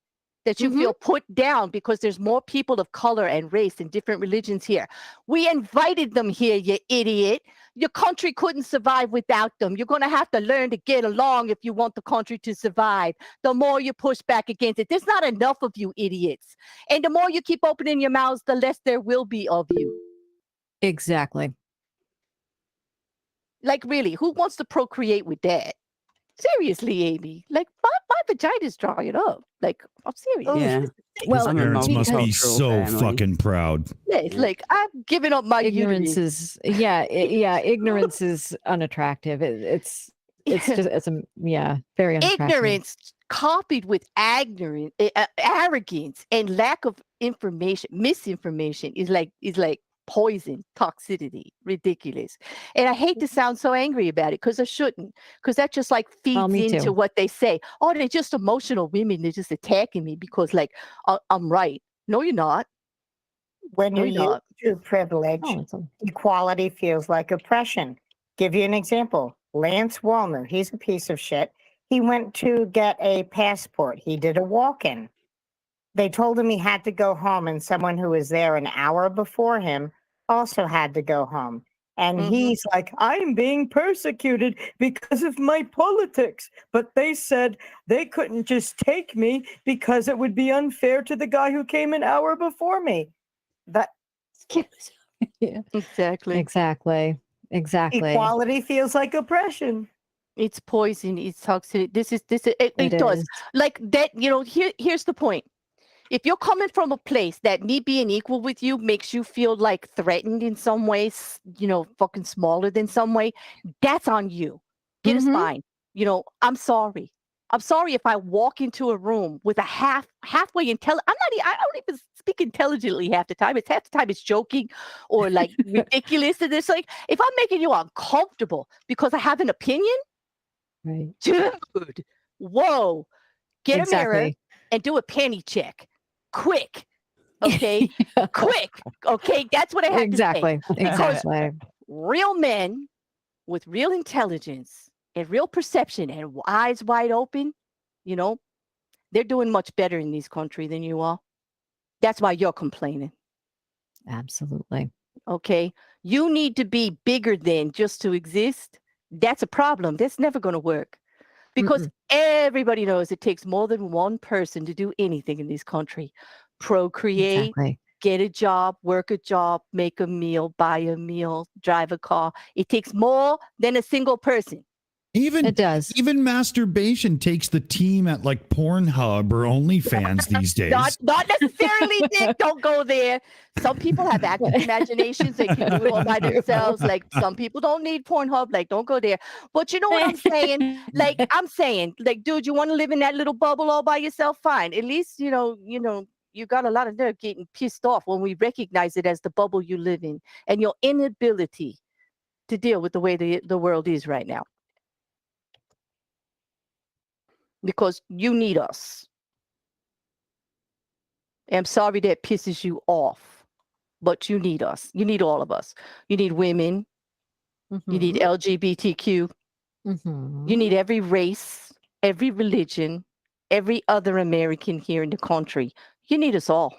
that you feel put down because there's more people of color and race and different religions here. We invited them here, you idiot. Your country couldn't survive without them. You're going to have to learn to get along if you want the country to survive. The more you push back against it, there's not enough of you idiots. And the more you keep opening your mouths, the less there will be of you. Exactly. Really, who wants to procreate with that? Seriously, Amy. My vagina's drying up. I'm serious. Yeah. Well, parents must be so fucking proud. Yeah, I'm giving up my ignorance is ignorance is unattractive. It's just very unattractive. Ignorance copied with arrogance and lack of information, misinformation is like poison, toxicity, ridiculous. And I hate to sound so angry about it because I shouldn't, because that just feeds into what they say. Oh, they're just emotional women. They're just attacking me because I'm right. No, you're not. When you're used to privilege, equality feels like oppression. Give you an example. Lance Wallner, he's a piece of shit. He went to get a passport. He did a walk-in. They told him he had to go home, and someone who was there an hour before him also had to go home. And he's like, I'm being persecuted because of my politics. But they said they couldn't just take me because it would be unfair to the guy who came an hour before me. Exactly. Equality feels like oppression. It's poison. It's toxic. It does. That, here's the point. If you're coming from a place that me being equal with you makes you feel threatened in some ways, fucking smaller than some way, that's on you. Get a spine. I'm sorry. I'm sorry if I walk into a room with a halfway intelligent. I don't even speak intelligently half the time. It's half the time it's joking or ridiculous. And it's if I'm making you uncomfortable because I have an opinion, right, dude, whoa, get a mirror and do a penny check. Quick. Okay. Quick. Okay. That's what I have to say. Exactly. Real men with real intelligence and real perception and eyes wide open, they're doing much better in this country than you are. That's why you're complaining. Absolutely. Okay. You need to be bigger than just to exist. That's a problem. That's never going to work. Because everybody knows it takes more than one person to do anything in this country. Procreate, get a job, work a job, make a meal, buy a meal, drive a car. It takes more than a single person. Even It does. even masturbation takes the team at like Pornhub or OnlyFans these days. Not necessarily, Dick. Don't go there. Some people have active imaginations. They can do it all by themselves. Like some people don't need Pornhub. Like don't go there. But you know what I'm saying? Like I'm saying, like, dude, you want to live in that little bubble all by yourself? Fine. At least you know, you got a lot of nerve getting pissed off when we recognize it as the bubble you live in and your inability to deal with the way the world is right now. Because you need us. I'm sorry that pisses you off, but you need us. You need all of us. You need women. You need LGBTQ. You need every race, every religion, every other American here in the country. You need us all.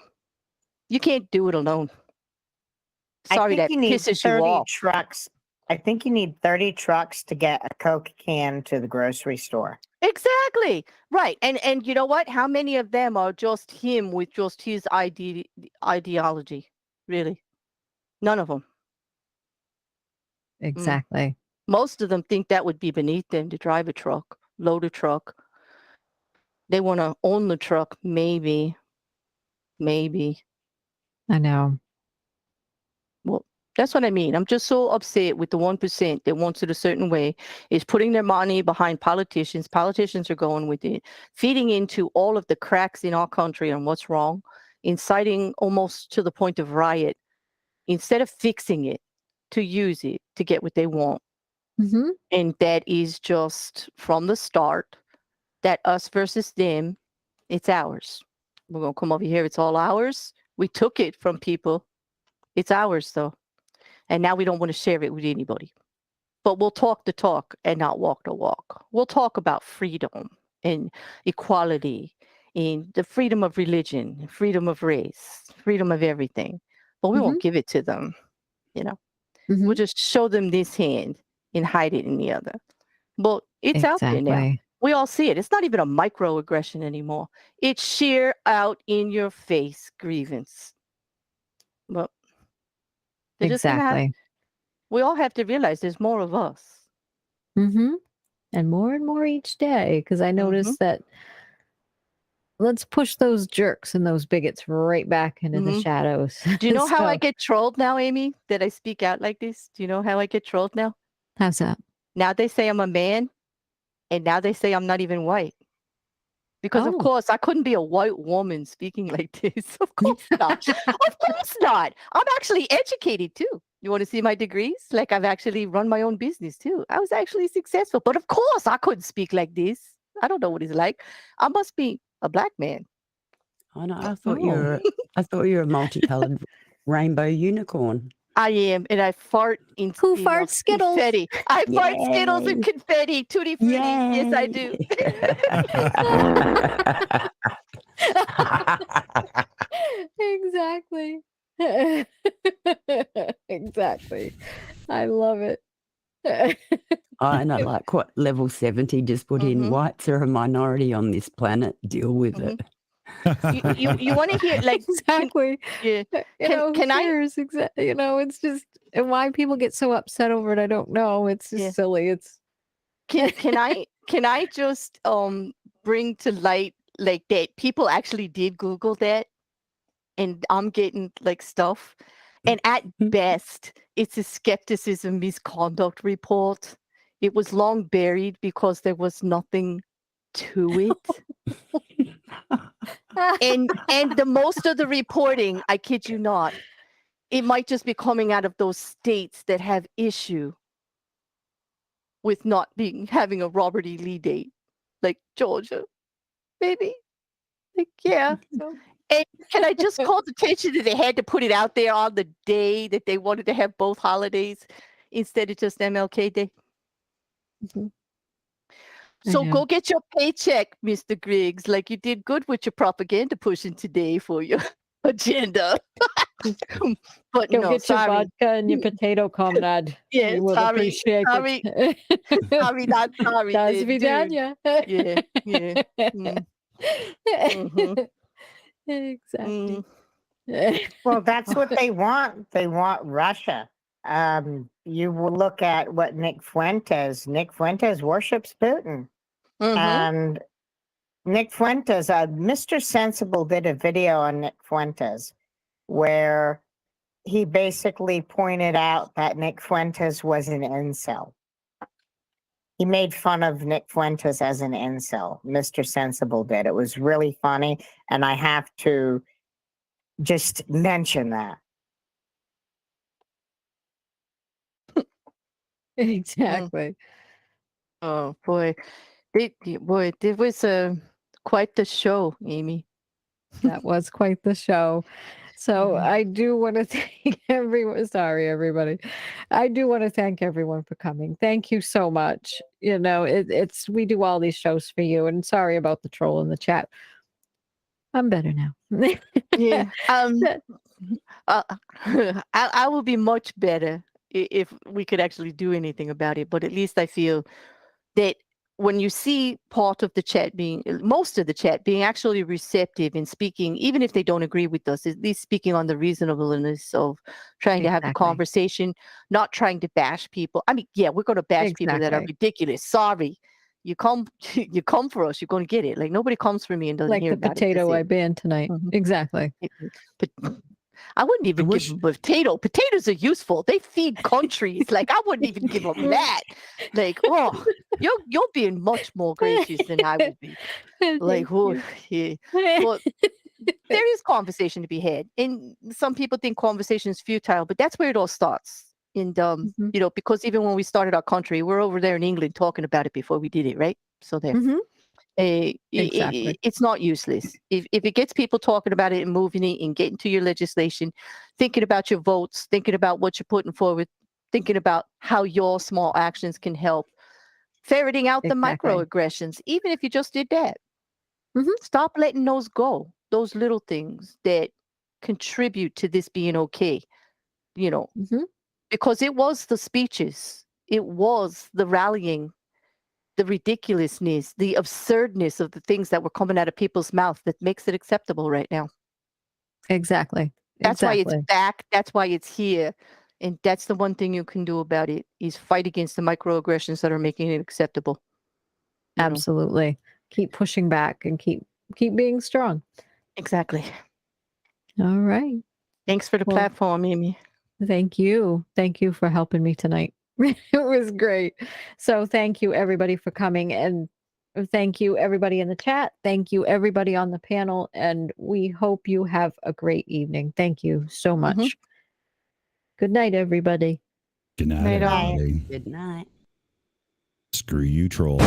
You can't do it alone. Sorry that pisses you off. Trucks. I think you need 30 trucks to get a Coke can to the grocery store. Exactly. Right. And you know what? How many of them are just him with just his ideology? Really? None of them. Exactly. Most of them think that would be beneath them to drive a truck, load a truck. They want to own the truck. Maybe. I know. Well, that's what I mean. I'm just so upset with the 1% that wants it a certain way, is putting their money behind politicians. Politicians are going with it, feeding into all of the cracks in our country and what's wrong, inciting almost to the point of riot, instead of fixing it, to use it to get what they want. And that is just from the start, that us versus them, it's ours. We're going to come over here. It's all ours. We took it from people. It's ours, though. And now we don't want to share it with anybody. But we'll talk the talk and not walk the walk. We'll talk about freedom and equality and the freedom of religion, freedom of race, freedom of everything. But we won't give it to them, you know. We'll just show them this hand and hide it in the other. But it's out there now. We all see it. It's not even a microaggression anymore. It's sheer out in your face grievance. Well, we all have to realize there's more of us. And more each day, because I noticed that let's push those jerks and those bigots right back into the shadows. Do you know how I get trolled now, Aimee, that I speak out like this? Do you know how I get trolled now? How's that? Now they say I'm a man, and now they say I'm not even white. Because, of course, I couldn't be a white woman speaking like this. Of course not. Of course not. I'm actually educated, too. You want to see my degrees? Like, I've actually run my own business, too. I was actually successful. But, of course, I couldn't speak like this. I don't know what it's like. I must be a black man. Oh, no, I thought you were a multicolored rainbow unicorn. I am, and I fart in Who farts Skittles? Confetti. I fart Skittles and confetti. Tutti frutti. Yes, I do. Exactly. Exactly. I love it. I know, like what level 70 just put in, whites are a minority on this planet. Deal with it. You want to hear, like, exactly. Can I? You know, it's just, and why people get so upset over it, I don't know. It's just silly. It's can I just bring to light, like, that people actually did Google that, and I'm getting like stuff, and at best it's a skepticism misconduct report. It was long buried because there was nothing to it. and the most of the reporting, I kid you not, it might just be coming out of those states that have issue with not having a Robert E. Lee date, like Georgia, maybe. Like, yeah. And can I just call attention that they had to put it out there on the day that they wanted to have both holidays instead of just MLK Day? So go get your paycheck, Mr. Griggs. Like, you did good with your propaganda pushing today for your agenda. But go no, get sorry. your vodka and your potato, comrade. Yeah, You will sorry. appreciate Sorry. it. Sorry, not sorry. Does dude. be done, yeah. Yeah. Exactly. Well, that's what they want. They want Russia. you will look at what Nick Fuentes worships Putin. Mhm. And Nick Fuentes, Mr. Sensible did a video on Nick Fuentes where he basically pointed out that Nick Fuentes was an incel. He made fun of Nick Fuentes as an incel. Mr. Sensible did. It was really funny, and I have to just mention that. Exactly. Oh boy, it was quite the show, Aimee. That was quite the show. So I do want to thank everyone. Sorry, everybody. I do want to thank everyone for coming. Thank you so much. You know, it's we do all these shows for you. And sorry about the troll in the chat. I'm better now. Yeah. I will be much better if we could actually do anything about it. But at least I feel that when you see part of the chat most of the chat being actually receptive and speaking, even if they don't agree with us, at least speaking on the reasonableness of trying to have a Exactly. conversation, not trying to bash people. I mean, yeah, we're going to bash people that are Exactly. ridiculous. Sorry. You come for us, you're going to get it. Like nobody comes for me and doesn't Like hear the about potato it. I banned tonight. Mhm. Exactly. But I wouldn't even give them potato. Potatoes are useful. They feed countries. Like I wouldn't even give them that. Like, oh, you're being much more gracious than I would be. Like, oh, yeah. Well, there is conversation to be had, and some people think conversation is futile, but that's where it all starts. And Mhm. you know, because even when we started our country, we're over there in England talking about it before we did it, right? So there. Mhm. Exactly. It's not useless. If it gets people talking about it and moving it and getting to your legislation, thinking about your votes, thinking about what you're putting forward, thinking about how your small actions can help, ferreting out the Exactly. microaggressions, even if you just did that. Mhm. Stop letting those go, those little things that contribute to this being okay, you know, Mhm. because it was the speeches, it was the rallying, the ridiculousness, the absurdness of the things that were coming out of people's mouth that makes it acceptable right now. Exactly. That's why it's Exactly. back. That's why it's here. And that's the one thing you can do about it is fight against the microaggressions that are making it acceptable. You know? Absolutely. Keep pushing back and keep being strong. Exactly. All right. Thanks for the Well, platform, Aimee. thank you. Thank you for helping me tonight. It was great. So thank you everybody for coming, and thank you everybody in the chat. Thank you everybody on the panel, and we hope you have a great evening. Thank you so much. Good night, everybody. Good night, Night all. everybody. Good night. Screw you, troll.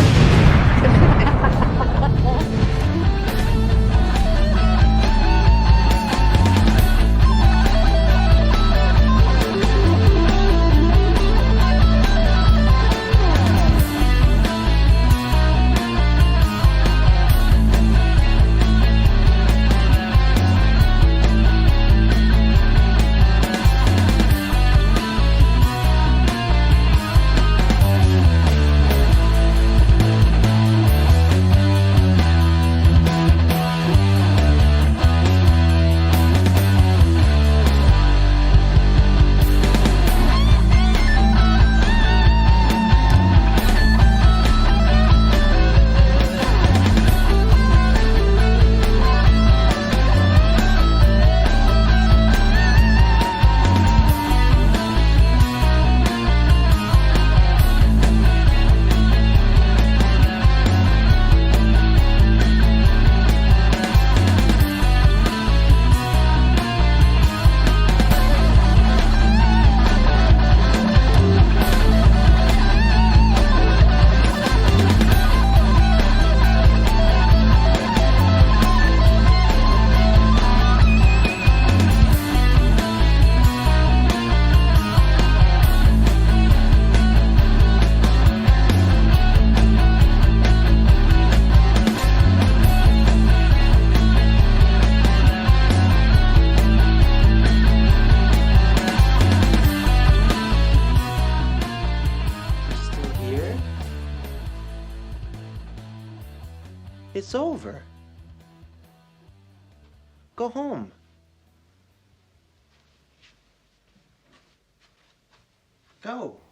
It's over. Go home. Go.